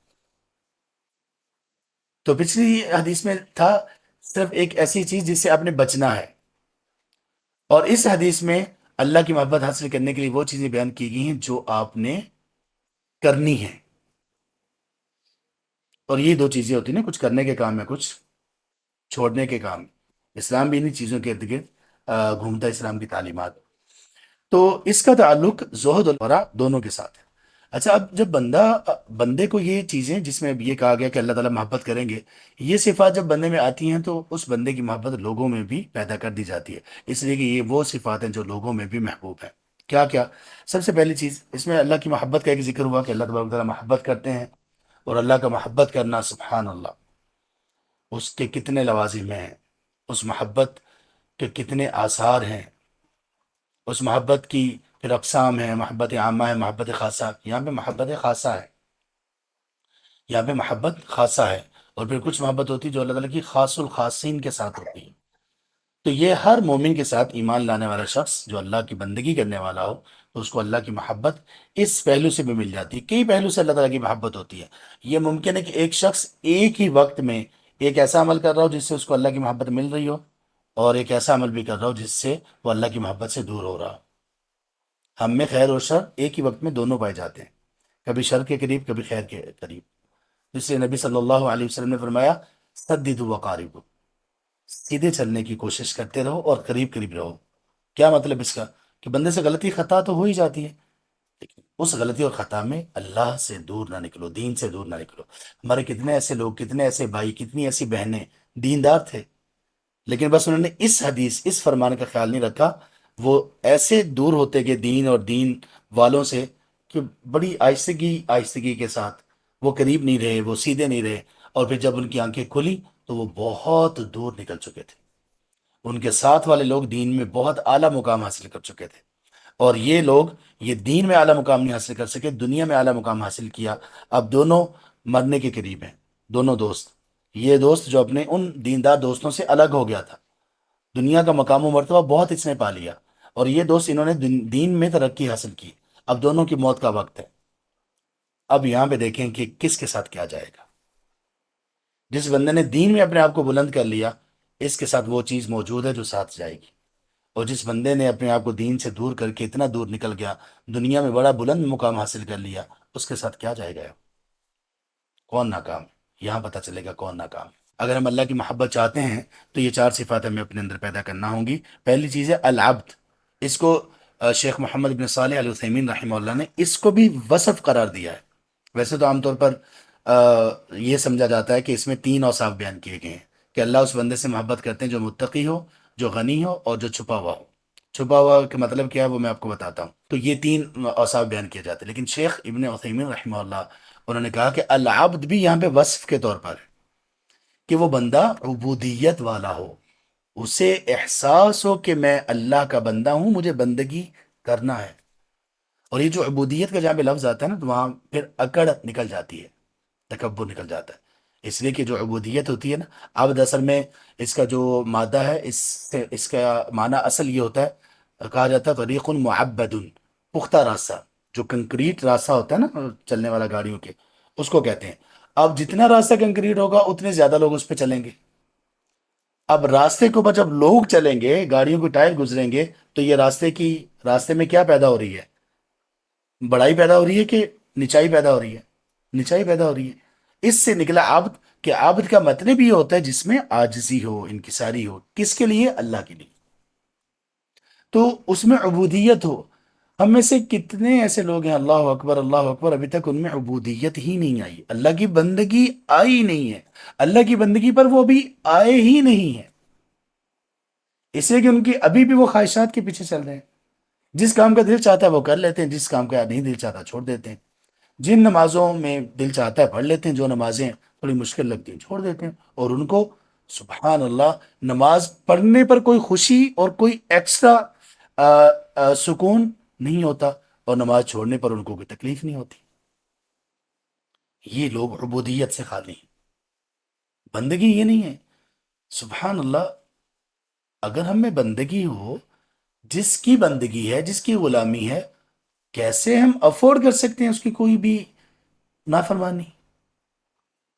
تو پچھلی حدیث میں تھا صرف ایک ایسی چیز جس سے آپ نے بچنا ہے، اور اس حدیث میں اللہ کی محبت حاصل کرنے کے لیے وہ چیزیں بیان کی گئی ہیں جو آپ نے کرنی ہیں. اور یہ دو چیزیں ہوتی ہیں نا، کچھ کرنے کے کام ہے، کچھ چھوڑنے کے کام. اسلام بھی انہی چیزوں کے ارد گرد گھومتا ہے، اسلام کی تعلیمات. تو اس کا تعلق زہد اور ورع دونوں کے ساتھ ہے. اچھا، اب جب بندے کو یہ چیزیں جس میں یہ کہا گیا کہ اللہ تعالیٰ محبت کریں گے، یہ صفات جب بندے میں آتی ہیں تو اس بندے کی محبت لوگوں میں بھی پیدا کر دی جاتی ہے. اس لیے کہ یہ وہ صفات ہیں جو لوگوں میں بھی محبوب ہیں. کیا کیا؟ سب سے پہلی چیز اس میں اللہ کی محبت کا ایک ذکر ہوا کہ اللہ تبارک و تعالیٰ محبت کرتے ہیں. اور اللہ کا محبت کرنا، سبحان اللہ، اس کے کتنے لوازم ہیں، اس محبت کے کتنے آثار ہیں، اس محبت کی پھر اقسام ہیں، محبت عامہ ہے، محبت خاصہ. یہاں پہ محبت خاصہ ہے، یہاں پہ محبت خاصہ ہے. اور پھر کچھ محبت ہوتی ہے جو اللہ تعالیٰ کی خاص الخاصین کے ساتھ ہوتی ہے. تو یہ ہر مومن کے ساتھ ایمان لانے والا شخص جو اللہ کی بندگی کرنے والا ہو تو اس کو اللہ کی محبت اس پہلو سے بھی مل جاتی ہے. کئی پہلو سے اللہ تعالیٰ کی محبت ہوتی ہے. یہ ممکن ہے کہ ایک شخص ایک ہی وقت میں ایک ایسا عمل کر رہا ہو جس سے اس کو اللہ کی محبت مل رہی ہو، اور ایک ایسا عمل بھی کر رہا ہو جس سے وہ اللہ کی محبت سے دور ہو رہا ہو. ہم میں خیر اور شر ایک ہی وقت میں دونوں پائے جاتے ہیں، کبھی شر کے قریب کبھی خیر کے قریب. جس سے نبی صلی اللہ علیہ وسلم نے فرمایا، سددوا وقاربوا، سیدھے چلنے کی کوشش کرتے رہو اور قریب قریب رہو. کیا مطلب اس کا؟ کہ بندے سے غلطی خطا تو ہو ہی جاتی ہے، لیکن اس غلطی اور خطا میں اللہ سے دور نہ نکلو، دین سے دور نہ نکلو. ہمارے کتنے ایسے لوگ، کتنے ایسے بھائی، کتنی ایسی بہنیں دیندار تھے، لیکن بس انہوں نے اس حدیث، اس فرمان کا خیال نہیں رکھا. وہ ایسے دور ہوتے گئے دین اور دین والوں سے کہ بڑی آہستگی آہستگی کے ساتھ وہ قریب نہیں رہے، وہ سیدھے نہیں رہے. اور پھر جب ان کی آنکھیں کھلی تو وہ بہت دور نکل چکے تھے. ان کے ساتھ والے لوگ دین میں بہت اعلیٰ مقام حاصل کر چکے تھے، اور یہ لوگ یہ دین میں اعلیٰ مقام نہیں حاصل کر سکے، دنیا میں اعلیٰ مقام حاصل کیا. اب دونوں مرنے کے قریب ہیں، دونوں دوست. یہ دوست جو اپنے ان دیندار دوستوں سے الگ ہو گیا تھا، دنیا کا مقام و مرتبہ بہت اس نے پا لیا، اور یہ دوست انہوں نے دین میں ترقی حاصل کی. اب دونوں کی موت کا وقت ہے. اب یہاں پہ دیکھیں کہ کس کے ساتھ کیا جائے گا. جس بندے نے دین میں اپنے آپ کو بلند کر لیا، اس کے ساتھ وہ چیز موجود ہے جو ساتھ جائے گی. اور جس بندے نے اپنے آپ کو دین سے دور کر کے اتنا دور نکل گیا، دنیا میں بڑا بلند مقام حاصل کر لیا، اس کے ساتھ کیا جائے گا؟ کون ناکام؟ یہاں پتہ چلے گا کون ناکام. اگر ہم اللہ کی محبت چاہتے ہیں تو یہ چار صفات ہمیں اپنے اندر پیدا کرنا ہوں گی. پہلی چیز ہے العبد. اس کو شیخ محمد بن صالح علیہ العثیمین رحمہ اللہ نے اس کو بھی وصف قرار دیا ہے. ویسے تو عام طور پر یہ سمجھا جاتا ہے کہ اس میں تین اوصاف بیان کیے گئے ہیں کہ اللہ اس بندے سے محبت کرتے ہیں جو متقی ہو، جو غنی ہو، اور جو چھپا ہوا ہو. چھپا ہوا کا مطلب کیا ہے وہ میں آپ کو بتاتا ہوں. تو یہ تین اوصاف بیان کیے جاتے ہیں، لیکن شیخ ابن عثیمین رحمہ اللہ انہوں نے کہا کہ العبد بھی یہاں پہ وصف کے طور پر ہے کہ وہ بندہ عبودیت والا ہو، اسے احساس ہو کہ میں اللہ کا بندہ ہوں، مجھے بندگی کرنا ہے. اور یہ جو عبودیت کا جہاں پہ لفظ آتا ہے نا، تو وہاں پھر اکڑ نکل جاتی ہے، تکبر نکل جاتا ہے. اس لیے کہ جو عبودیت ہوتی ہے نا، عبد اصل میں اس کا جو مادہ ہے، اس کا معنی اصل یہ ہوتا ہے، کہا جاتا ہے طریق معبد، پختہ راستہ. جو کنکریٹ راستہ ہوتا ہے نا چلنے والا گاڑیوں کے، اس کو کہتے ہیں. اب جتنا راستہ کنکریٹ ہوگا اتنے زیادہ لوگ اس پہ چلیں گے. اب راستے کے اوپر جب لوگ چلیں گے، گاڑیوں کے ٹائر گزریں گے، تو یہ راستے میں کیا پیدا ہو رہی ہے؟ بڑائی پیدا ہو رہی ہے کہ نچائی پیدا ہو رہی ہے؟ نچائی پیدا ہو رہی ہے. اس سے نکلا عبد، کہ عبد کا مطلب یہ ہوتا ہے جس میں عاجزی ہو، انکساری ہو. کس کے لیے؟ اللہ کے لیے. تو اس میں عبودیت ہو. ہم میں سے کتنے ایسے لوگ ہیں، اللہ اکبر اللہ اکبر، ابھی تک ان میں عبودیت ہی نہیں آئی، اللہ کی بندگی آئی نہیں ہے. اللہ کی بندگی پر وہ ابھی آئے ہی نہیں ہے، اس لیے کہ ان کی ابھی بھی وہ خواہشات کے پیچھے چل رہے ہیں. جس کام کا دل چاہتا ہے وہ کر لیتے ہیں، جس کام کا نہیں دل چاہتا چھوڑ دیتے ہیں. جن نمازوں میں دل چاہتا ہے پڑھ لیتے ہیں، جو نمازیں تھوڑی مشکل لگتی ہیں چھوڑ دیتے ہیں. اور ان کو سبحان اللہ، نماز پڑھنے پر کوئی خوشی اور کوئی ایکسٹرا سکون نہیں ہوتا، اور نماز چھوڑنے پر ان کو کوئی تکلیف نہیں ہوتی. یہ لوگ عبودیت سے خالی ہیں، بندگی یہ نہیں ہے. سبحان اللہ، اگر ہم میں بندگی ہو، جس کی بندگی ہے، جس کی غلامی ہے، کیسے ہم افورڈ کر سکتے ہیں اس کی کوئی بھی نافرمانی؟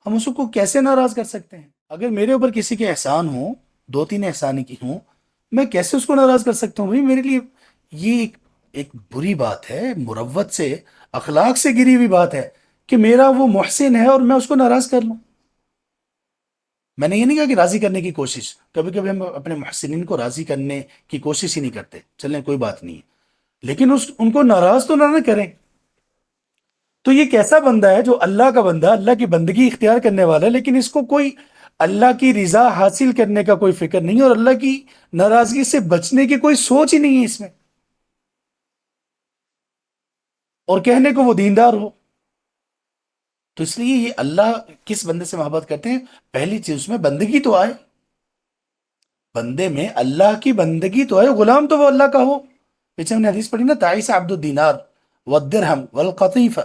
ہم اس کو کیسے ناراض کر سکتے ہیں؟ اگر میرے اوپر کسی کے احسان ہوں، دو تین احسان کی ہوں، میں کیسے اس کو ناراض کر سکتا ہوں؟ بھائی میرے لیے یہ ایک بری بات ہے، مروت سے، اخلاق سے گری ہوئی بات ہے کہ میرا وہ محسن ہے اور میں اس کو ناراض کر لوں. میں نے یہ نہیں کہا کہ راضی کرنے کی کوشش، کبھی کبھی ہم اپنے محسنین کو راضی کرنے کی کوشش ہی نہیں کرتے، چلیں کوئی بات نہیں ہے، لیکن ان کو ناراض تو نہ کریں. تو یہ کیسا بندہ ہے جو اللہ کا بندہ، اللہ کی بندگی اختیار کرنے والا ہے، لیکن اس کو کوئی اللہ کی رضا حاصل کرنے کا کوئی فکر نہیں، اور اللہ کی ناراضگی سے بچنے کی کوئی سوچ ہی نہیں ہے اس میں، اور کہنے کو وہ دیندار ہو. تو اس لیے یہ اللہ کس بندے سے محبت کرتے ہیں؟ پہلی چیز اس میں بندگی تو آئے، بندے میں اللہ کی بندگی تو آئے، غلام تو وہ اللہ کا ہو. پیچھے ہم نے حدیث پڑھی نا، تعیس عبد الدینار والدرہم والقطیفہ.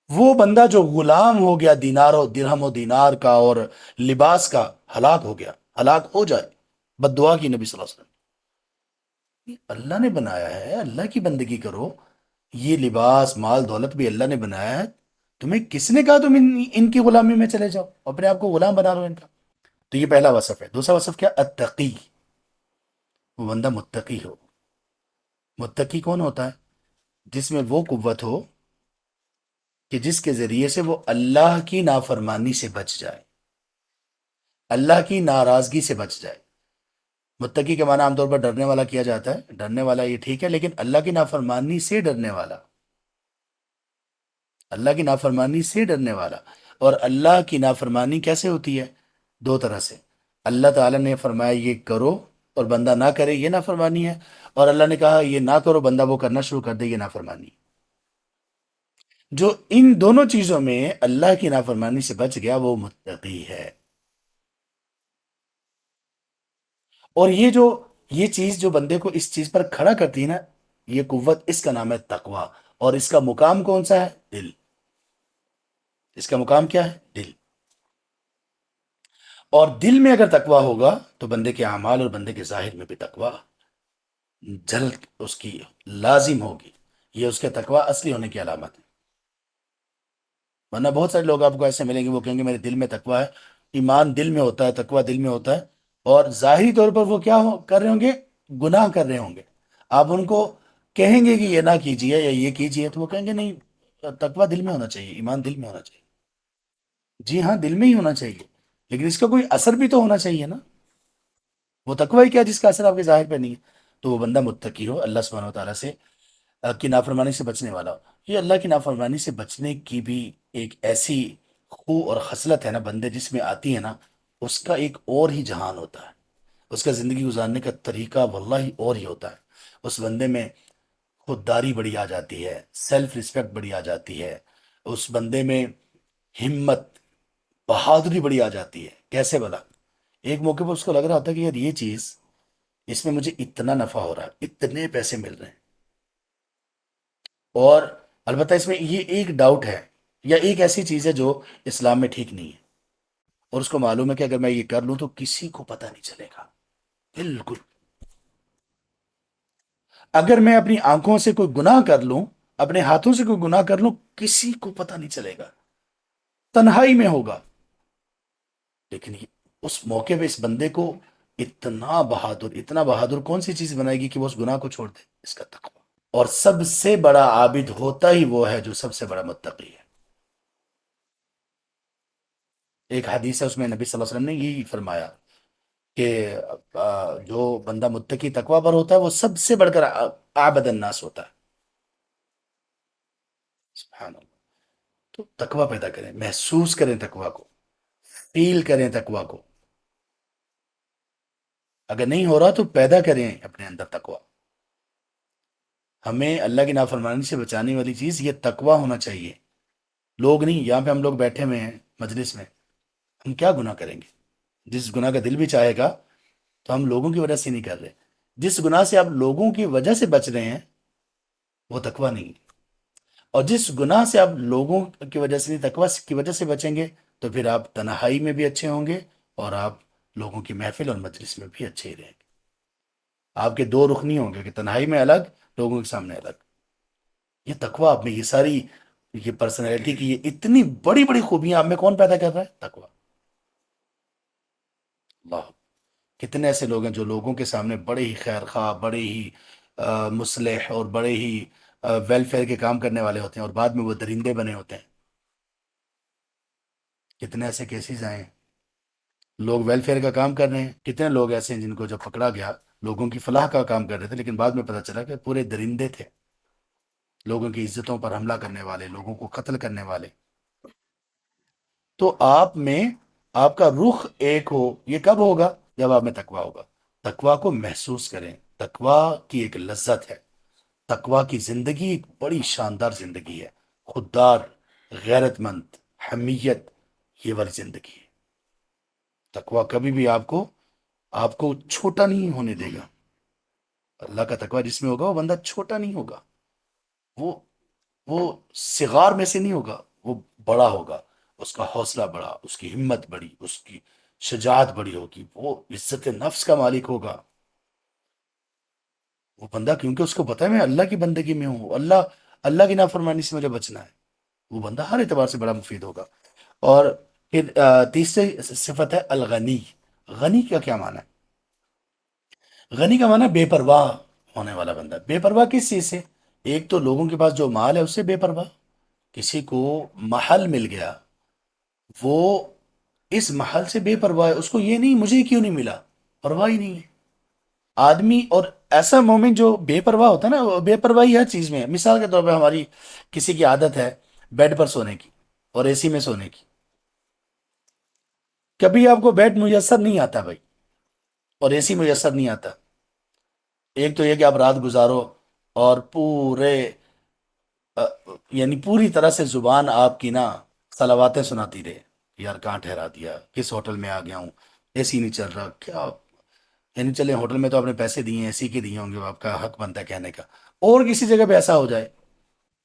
وہ بندہ جو غلام ہو گیا دینار و درہم و دینار کا اور لباس کا، ہلاک ہو گیا، ہلاک ہو جائے. بد دعا کی نبی صلی اللہ علیہ وسلم. اللہ نے بنایا ہے، اللہ کی بندگی کرو. یہ لباس مال دولت بھی اللہ نے بنایا ہے، تمہیں کس نے کہا تم ان کی غلامی میں چلے جاؤ، اپنے آپ کو غلام بنا لو ان کا؟ تو یہ پہلا وصف ہے. دوسرا وصف کیا؟ التقی. وہ بندہ متقی ہو. متقی کون ہوتا ہے؟ جس میں وہ قوت ہو کہ جس کے ذریعے سے وہ اللہ کی نافرمانی سے بچ جائے، اللہ کی ناراضگی سے بچ جائے. متقی کے معنی عام طور پر ڈرنے والا کیا جاتا ہے، ڈرنے والا یہ ٹھیک ہے، لیکن اللہ کی نافرمانی سے ڈرنے والا، اللہ کی نافرمانی سے ڈرنے والا. اور اللہ کی نافرمانی کیسے ہوتی ہے؟ دو طرح سے. اللہ تعالیٰ نے فرمایا یہ کرو اور بندہ نہ کرے، یہ نافرمانی ہے. اور اللہ نے کہا یہ نہ کرو، بندہ وہ کرنا شروع کر دے، یہ نافرمانی. جو ان دونوں چیزوں میں اللہ کی نافرمانی سے بچ گیا وہ متقی ہے. اور یہ چیز جو بندے کو اس چیز پر کھڑا کرتی ہے نا، یہ قوت، اس کا نام ہے تقوی. اور اس کا مقام کون سا ہے؟ دل. اس کا مقام کیا ہے؟ دل. اور دل میں اگر تقوی ہوگا تو بندے کے اعمال اور بندے کے ظاہر میں بھی تقوی جھلک اس کی لازم ہوگی. یہ اس کے تقوی اصلی ہونے کی علامت ہے. ورنہ بہت سارے لوگ آپ کو ایسے ملیں گے، وہ کہیں گے میرے دل میں تقویٰ ہے، ایمان دل میں ہوتا ہے، تقویٰ دل میں ہوتا ہے، اور ظاہری طور پر وہ کیا کر رہے ہوں گے؟ گناہ کر رہے ہوں گے۔ آپ ان کو کہیں گے کہ یہ نہ کیجیے یا یہ کیجیے، تو وہ کہیں گے نہیں، تقویٰ دل میں ہونا چاہیے، ایمان دل میں ہونا چاہیے۔ جی ہاں، دل میں ہی ہونا چاہیے، لیکن اس کا کوئی اثر بھی تو ہونا چاہیے نا۔ وہ تقوی ہی کیا جس کا اثر آپ کے ظاہر پہ نہیں ہے؟ تو وہ بندہ متقی ہو، اللہ سبحانہ و تعالیٰ سے کی نافرمانی سے بچنے والا ہو۔ یہ اللہ کی نافرمانی سے بچنے کی بھی ایک ایسی خو اور خصلت ہے نا بندے جس میں آتی ہے نا، اس کا ایک اور ہی جہان ہوتا ہے، اس کا زندگی گزارنے کا طریقہ واللہ اور ہی ہوتا ہے۔ اس بندے میں خودداری بڑی آ جاتی ہے، سیلف رسپیکٹ بڑی آ جاتی ہے، اس بندے میں ہمت، بہادری بڑی آ جاتی ہے۔ کیسے بلا؟ ایک موقع پر اس کو لگ رہا ہوتا ہے کہ یار یہ چیز، اس میں مجھے اتنا نفع ہو رہا ہے، اتنے پیسے مل رہے ہیں، اور البتہ اس میں یہ ایک ڈاؤٹ ہے یا ایک ایسی چیز ہے جو اسلام میں ٹھیک نہیں ہے، اور اس کو معلوم ہے کہ اگر میں یہ کر لوں تو کسی کو پتہ نہیں چلے گا۔ بالکل، اگر میں اپنی آنکھوں سے کوئی گناہ کر لوں، اپنے ہاتھوں سے کوئی گناہ کر لوں، کسی کو پتہ نہیں چلے گا، تنہائی میں ہوگا۔ لیکن اس موقع پہ اس بندے کو اتنا بہادر کون سی چیز بنائے گی کہ وہ اس گناہ کو چھوڑ دے؟ اس کا تقوی۔ اور سب سے بڑا عابد ہوتا ہی وہ ہے جو سب سے بڑا متقی ہے۔ ایک حدیث ہے، اس میں نبی صلی اللہ علیہ وسلم نے یہی فرمایا کہ جو بندہ متقی تقوی پر ہوتا ہے وہ سب سے بڑھ کر عابد الناس ہوتا ہے۔ سبحان اللہ۔ تو تقوی پیدا کریں، محسوس کریں تقوی کو، فیل کریں تقوی کو۔ اگر نہیں ہو رہا تو پیدا کریں اپنے اندر تقوی۔ ہمیں اللہ کی نافرمانی سے بچانے والی چیز یہ تقوی ہونا چاہیے۔ لوگ نہیں، یہاں پہ ہم لوگ بیٹھے ہوئے ہیں مجلس میں، ہم کیا گناہ کریں گے؟ جس گناہ کا دل بھی چاہے گا تو ہم لوگوں کی وجہ سے نہیں کر رہے۔ جس گناہ سے آپ لوگوں کی وجہ سے بچ رہے ہیں وہ تقوی نہیں ہے، اور جس گناہ سے آپ لوگوں کی وجہ سے نہیں، تقوی کی وجہ سے بچیں گے، تو پھر آپ تنہائی میں بھی اچھے ہوں گے، اور آپ لوگوں کی محفل اور مجلس میں بھی اچھے ہی رہیں گے۔ آپ کے دو رخ نہیں ہوں گے کہ تنہائی میں الگ، لوگوں کے سامنے الگ۔ یہ تقوی آپ میں، یہ ساری، یہ پرسنالٹی کی یہ اتنی بڑی بڑی خوبیاں آپ میں کون پیدا کر رہا ہے؟ تقوی۔ اللہ، کتنے ایسے لوگ ہیں جو لوگوں کے سامنے بڑے ہی خیر خواہ، بڑے ہی مصلح اور بڑے ہی ویلفیئر کے کام کرنے والے ہوتے ہیں، اور بعد میں وہ درندے بنے ہوتے ہیں۔ کتنے ایسے کیسز آئے ہیں، لوگ ویلفیئر کا کام کر رہے ہیں، کتنے لوگ ایسے ہیں جن کو جب پکڑا گیا، لوگوں کی فلاح کا کام کر رہے تھے، لیکن بعد میں پتہ چلا کہ پورے درندے تھے، لوگوں کی عزتوں پر حملہ کرنے والے، لوگوں کو قتل کرنے والے۔ تو آپ میں، آپ کا رخ ایک ہو، یہ کب ہوگا؟ جب آپ میں تقوی ہوگا۔ تقوی کو محسوس کریں، تقوی کی ایک لذت ہے، تقوی کی زندگی ایک بڑی شاندار زندگی ہے، خوددار، غیرت مند، حمیت، یہ والی زندگی ہے۔ تقوی کبھی بھی آپ کو چھوٹا نہیں ہونے دے گا۔ اللہ کا تقوی جس میں ہوگا وہ بندہ چھوٹا نہیں ہوگا، وہ وہ صغار میں سے نہیں ہوگا، وہ بڑا ہوگا، اس کا حوصلہ بڑا، اس کی ہمت بڑی، اس کی شجاعت بڑی ہوگی، وہ عزت نفس کا مالک ہوگا وہ بندہ، کیونکہ اس کو پتا ہے میں اللہ کی بندگی میں ہوں، اللہ کی نافرمانی سے مجھے بچنا ہے۔ وہ بندہ ہر اعتبار سے بڑا مفید ہوگا۔ اور پھر تیسری صفت ہے الغنی۔ غنی کا کیا معنی ہے؟ غنی کا معنی ہے بے پرواہ ہونے والا بندہ۔ بے پرواہ کس چیز سے؟ ایک تو لوگوں کے پاس جو مال ہے اس سے بے پرواہ، کسی کو محل مل گیا، وہ اس محل سے بے پرواہ ہے، اس کو یہ نہیں مجھے کیوں نہیں ملا، پرواہ ہی نہیں ہے آدمی۔ اور ایسا مومن جو بے پرواہ ہوتا ہے نا، وہ بے پرواہی ہر چیز میں ہے۔ مثال کے طور پہ ہماری کسی کی عادت ہے بیڈ پر سونے کی اور اے سی میں سونے کی، کبھی آپ کو بیڈ میسر نہیں آتا بھائی، اور اے سی میسر نہیں آتا۔ ایک تو یہ کہ آپ رات گزارو اور یعنی پوری طرح سے زبان آپ کی نا صلواتیں سناتی رہے، یار کہاں ٹھہرا دیا، کس ہوٹل میں آ گیا ہوں، اے سی نہیں چل رہا کیا، یعنی چلے ہوٹل میں تو آپ نے پیسے دیے ہیں، اے سی کے دیے ہوں گے، آپ کا حق بنتا ہے کہنے کا، اور کسی جگہ پہ ایسا ہو جائے،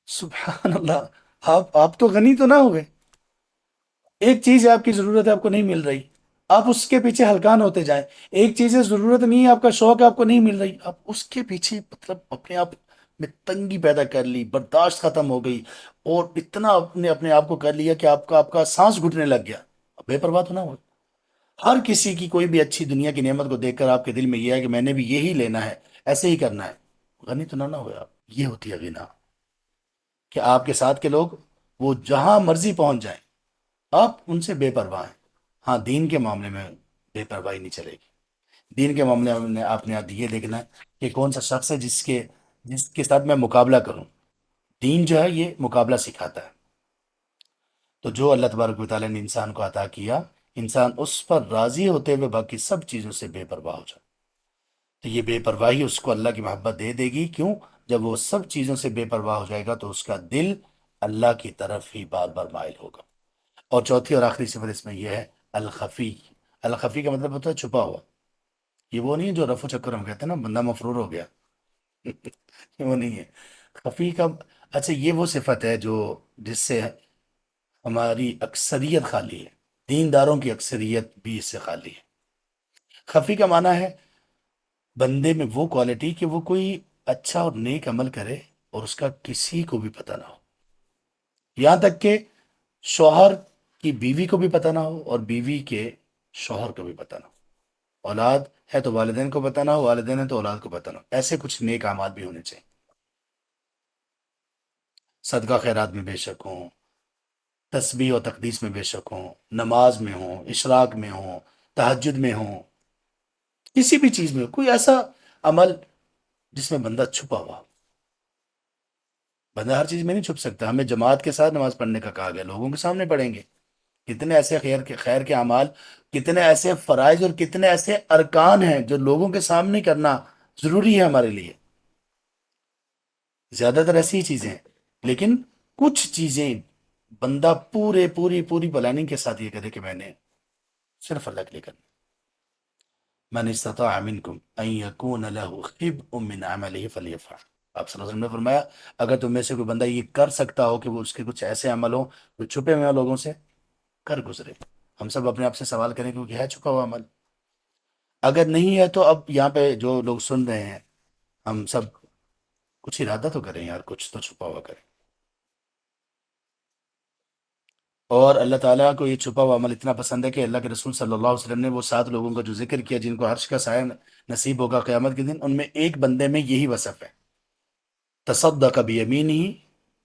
سبحان اللہ، آپ تو غنی تو نہ ہوئے، ایک چیز ہے آپ کی ضرورت ہے آپ کو نہیں مل رہی، آپ اس کے پیچھے ہلکان ہوتے جائیں۔ ایک چیز ہے ضرورت نہیں ہے، آپ کا شوق ہے آپ کو نہیں مل رہی، آپ اس کے پیچھے مطلب اپنے آپ میں تنگی پیدا کر لی، برداشت ختم ہو گئی، اور اتنا اپنے آپ کو کر لیا کہ آپ کا سانس گھٹنے لگ گیا، بے پرواہ تو نہ ہو۔ ہر کسی کی کوئی بھی اچھی دنیا کی نعمت کو دیکھ کر آپ کے دل میں یہ ہے کہ میں نے بھی یہی لینا ہے، ایسے ہی کرنا ہے، غنی تو نہ ہوئے آپ۔ یہ ہوتی ہے غنا، کہ آپ کے ساتھ کے لوگ وہ جہاں مرضی پہنچ جائیں، آپ ان سے بے پرواہ ہیں۔ ہاں، دین کے معاملے میں بے پرواہی نہیں چلے گی۔ دین کے معاملے میں آپ نے یہ دیکھنا ہے کہ کون سا شخص ہے جس کے ساتھ میں مقابلہ کروں۔ دین جو ہے یہ مقابلہ سکھاتا ہے۔ تو جو اللہ تبارک و تعالیٰ نے انسان کو عطا کیا، انسان اس پر راضی ہوتے ہوئے باقی سب چیزوں سے بے پرواہ ہو جائے، تو یہ بے پرواہی اس کو اللہ کی محبت دے دے گی۔ کیوں؟ جب وہ سب چیزوں سے بے پرواہ ہو جائے گا تو اس کا دل اللہ کی طرف ہی بار بار مائل ہوگا۔ اور چوتھی اور آخری صفت اس میں یہ ہے الخفی۔ الخفی کا مطلب ہوتا ہے چھپا ہوا۔ یہ وہ نہیں ہے جو رفو چکر ہم کہتے ہیں نا بندہ مفرور ہو گیا، یہ وہ نہیں ہے۔ خفی کا، اچھا، یہ وہ صفت ہے جس سے ہماری اکثریت خالی ہے، دینداروں کی اکثریت بھی اس سے خالی ہے۔ خفی کا معنی ہے بندے میں وہ کوالٹی کہ وہ کوئی اچھا اور نیک عمل کرے اور اس کا کسی کو بھی پتہ نہ ہو، یہاں تک کہ شوہر کی بیوی کو بھی پتہ نہ ہو اور بیوی کے شوہر کو بھی پتہ نہ ہو، اولاد ہے تو والدین کو پتہ نہ ہو، والدین ہے تو اولاد کو پتہ نہ ہو، ایسے کچھ نیک اعمال بھی ہونے چاہیے۔ صدقہ خیرات میں بے شک ہوں، تسبیح و تقدیس میں بے شک ہوں، نماز میں ہوں، اشراق میں ہوں، تہجد میں ہوں، کسی بھی چیز میں ہو، کوئی ایسا عمل جس میں بندہ چھپا ہوا۔ بندہ ہر چیز میں نہیں چھپ سکتا، ہمیں جماعت کے ساتھ نماز پڑھنے کا کہا گیا، لوگوں کے سامنے پڑھیں گے۔ کتنے ایسے خیر کے اعمال، کتنے ایسے فرائض اور کتنے ایسے ارکان ہیں جو لوگوں کے سامنے کرنا ضروری ہے ہمارے لیے۔ زیادہ تر ایسی ہی چیزیں ہیں، لیکن کچھ چیزیں بندہ پوری پوری پلاننگ کے ساتھ یہ کرے کہ میں نے صرف اللہ کے لیے کرنا۔ من استطاع منکم ان یکون له خبء من عمله فلیفعل۔ آپ صلی اللہ علیہ وسلم نے فرمایا اگر تم میں سے کوئی بندہ یہ کر سکتا ہو کہ وہ اس کے کچھ ایسے عمل ہوں جو چھپے ہوئے ہیں لوگوں سے، کر گزرے۔ ہم سب اپنے آپ سے سوال کریں کہ ہے چھپا ہوا عمل؟ اگر نہیں ہے تو اب یہاں پہ جو لوگ سن رہے ہیں، ہم سب کچھ ارادہ تو کریں یار، کچھ تو چھپا ہوا کریں۔ اور اللہ تعالیٰ کو یہ چھپا ہوا عمل اتنا پسند ہے کہ اللہ کے رسول صلی اللہ علیہ وسلم نے وہ 7 لوگوں کا جو ذکر کیا جن کو عرش کا سایہ نصیب ہوگا قیامت کے دن، ان میں ایک بندے میں یہی وصف ہے، تصدق بیمینہ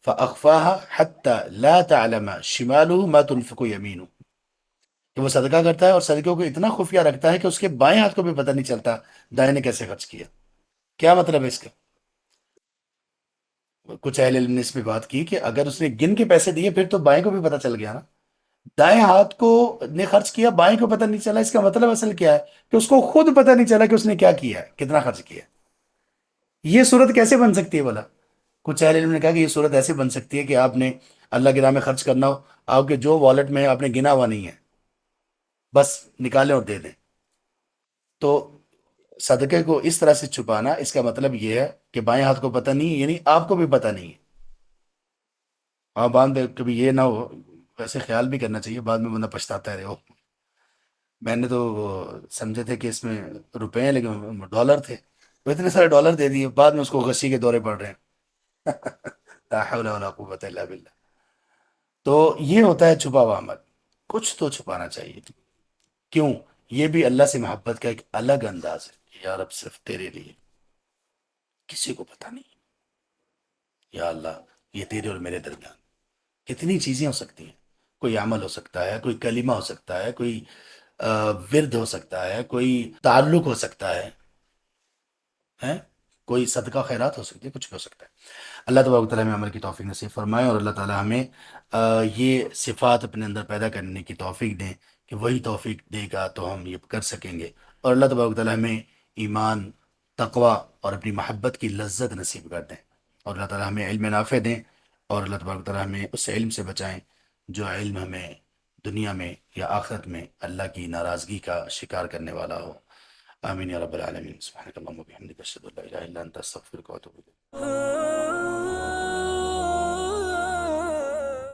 فاخفاها حتى لا تعلم شماله ما تنفق یمینہ، کہ وہ صدقہ کرتا ہے اور صدقوں کو اتنا خفیہ رکھتا ہے کہ اس کے بائیں ہاتھ کو بھی پتہ نہیں چلتا دائیں نے کیسے خرچ کیا۔ کیا مطلب ہے اس کا؟ کچھ اہل علم نے اس پہ بات کی کہ اگر اس نے گن کے پیسے دیے پھر تو بائیں کو بھی پتہ چل گیا نا، دائیں ہاتھ کو نے خرچ کیا، بائیں کو پتہ نہیں چلا، اس کا مطلب اصل کیا ہے کہ اس کو خود پتہ نہیں چلا کہ اس نے کیا کیا ہے، کتنا خرچ کیا ہے۔ یہ صورت کیسے بن سکتی ہے بولا؟ کچھ اہل علم نے کہا کہ یہ صورت ایسے بن سکتی ہے کہ آپ نے اللہ کی راہ میں خرچ کرنا ہو، آپ کے جو والٹ میں آپ نے گنا ہوا نہیں ہے، بس نکالیں اور دے دیں۔ تو صدقے کو اس طرح سے چھپانا، اس کا مطلب یہ ہے کہ بائیں ہاتھ کو پتہ نہیں، یعنی آپ کو بھی پتہ نہیں ہے۔ اور بعد میں کبھی یہ نہ ہو، ویسے خیال بھی کرنا چاہیے، بعد میں بندہ پچھتاتا ہے، میں نے تو سمجھے تھے کہ اس میں روپے ہیں لیکن ڈالر تھے، وہ اتنے سارے ڈالر دے دیے، بعد میں اس کو غشی کے دورے پڑ رہے ہیں۔ لا حول ولا قوت الا باللہ۔ تو یہ ہوتا ہے چھپا ہوا عمل، کچھ تو چھپانا چاہیے۔ کیوں؟ یہ بھی اللہ سے محبت کا ایک الگ انداز ہے کہ یا رب صرف تیرے لیے، کسی کو پتہ نہیں، یا اللہ یہ تیرے اور میرے درمیان۔ کتنی چیزیں ہو سکتی ہیں، کوئی عمل ہو سکتا ہے، کوئی کلمہ ہو سکتا ہے، کوئی ورد ہو سکتا ہے، کوئی تعلق ہو سکتا ہے، کوئی صدقہ خیرات ہو سکتی ہے، کچھ بھی ہو سکتا ہے۔ اللہ تبارک و تعالیٰ ہمیں عمل کی توفیق نصیب فرمائے، اور اللہ تعالیٰ ہمیں یہ صفات اپنے اندر پیدا کرنے کی توفیق دیں کہ وہی توفیق دے گا تو ہم یہ کر سکیں گے۔ اور اللہ تبارک و تعالیٰ ہمیں ایمان، تقوی اور اپنی محبت کی لذت نصیب کر دیں، اور اللہ تعالیٰ ہمیں علم نافع دیں، اور اللہ تبارک و تعالیٰ ہمیں اس علم سے بچائیں جو علم ہمیں دنیا میں یا آخرت میں اللہ کی ناراضگی کا شکار کرنے والا ہو۔ آمین یا رب العالمین۔ سبحانک اللہم و بحمدک، اشہد ان لا الہ الا انت، استغفرک و اتوب الیک۔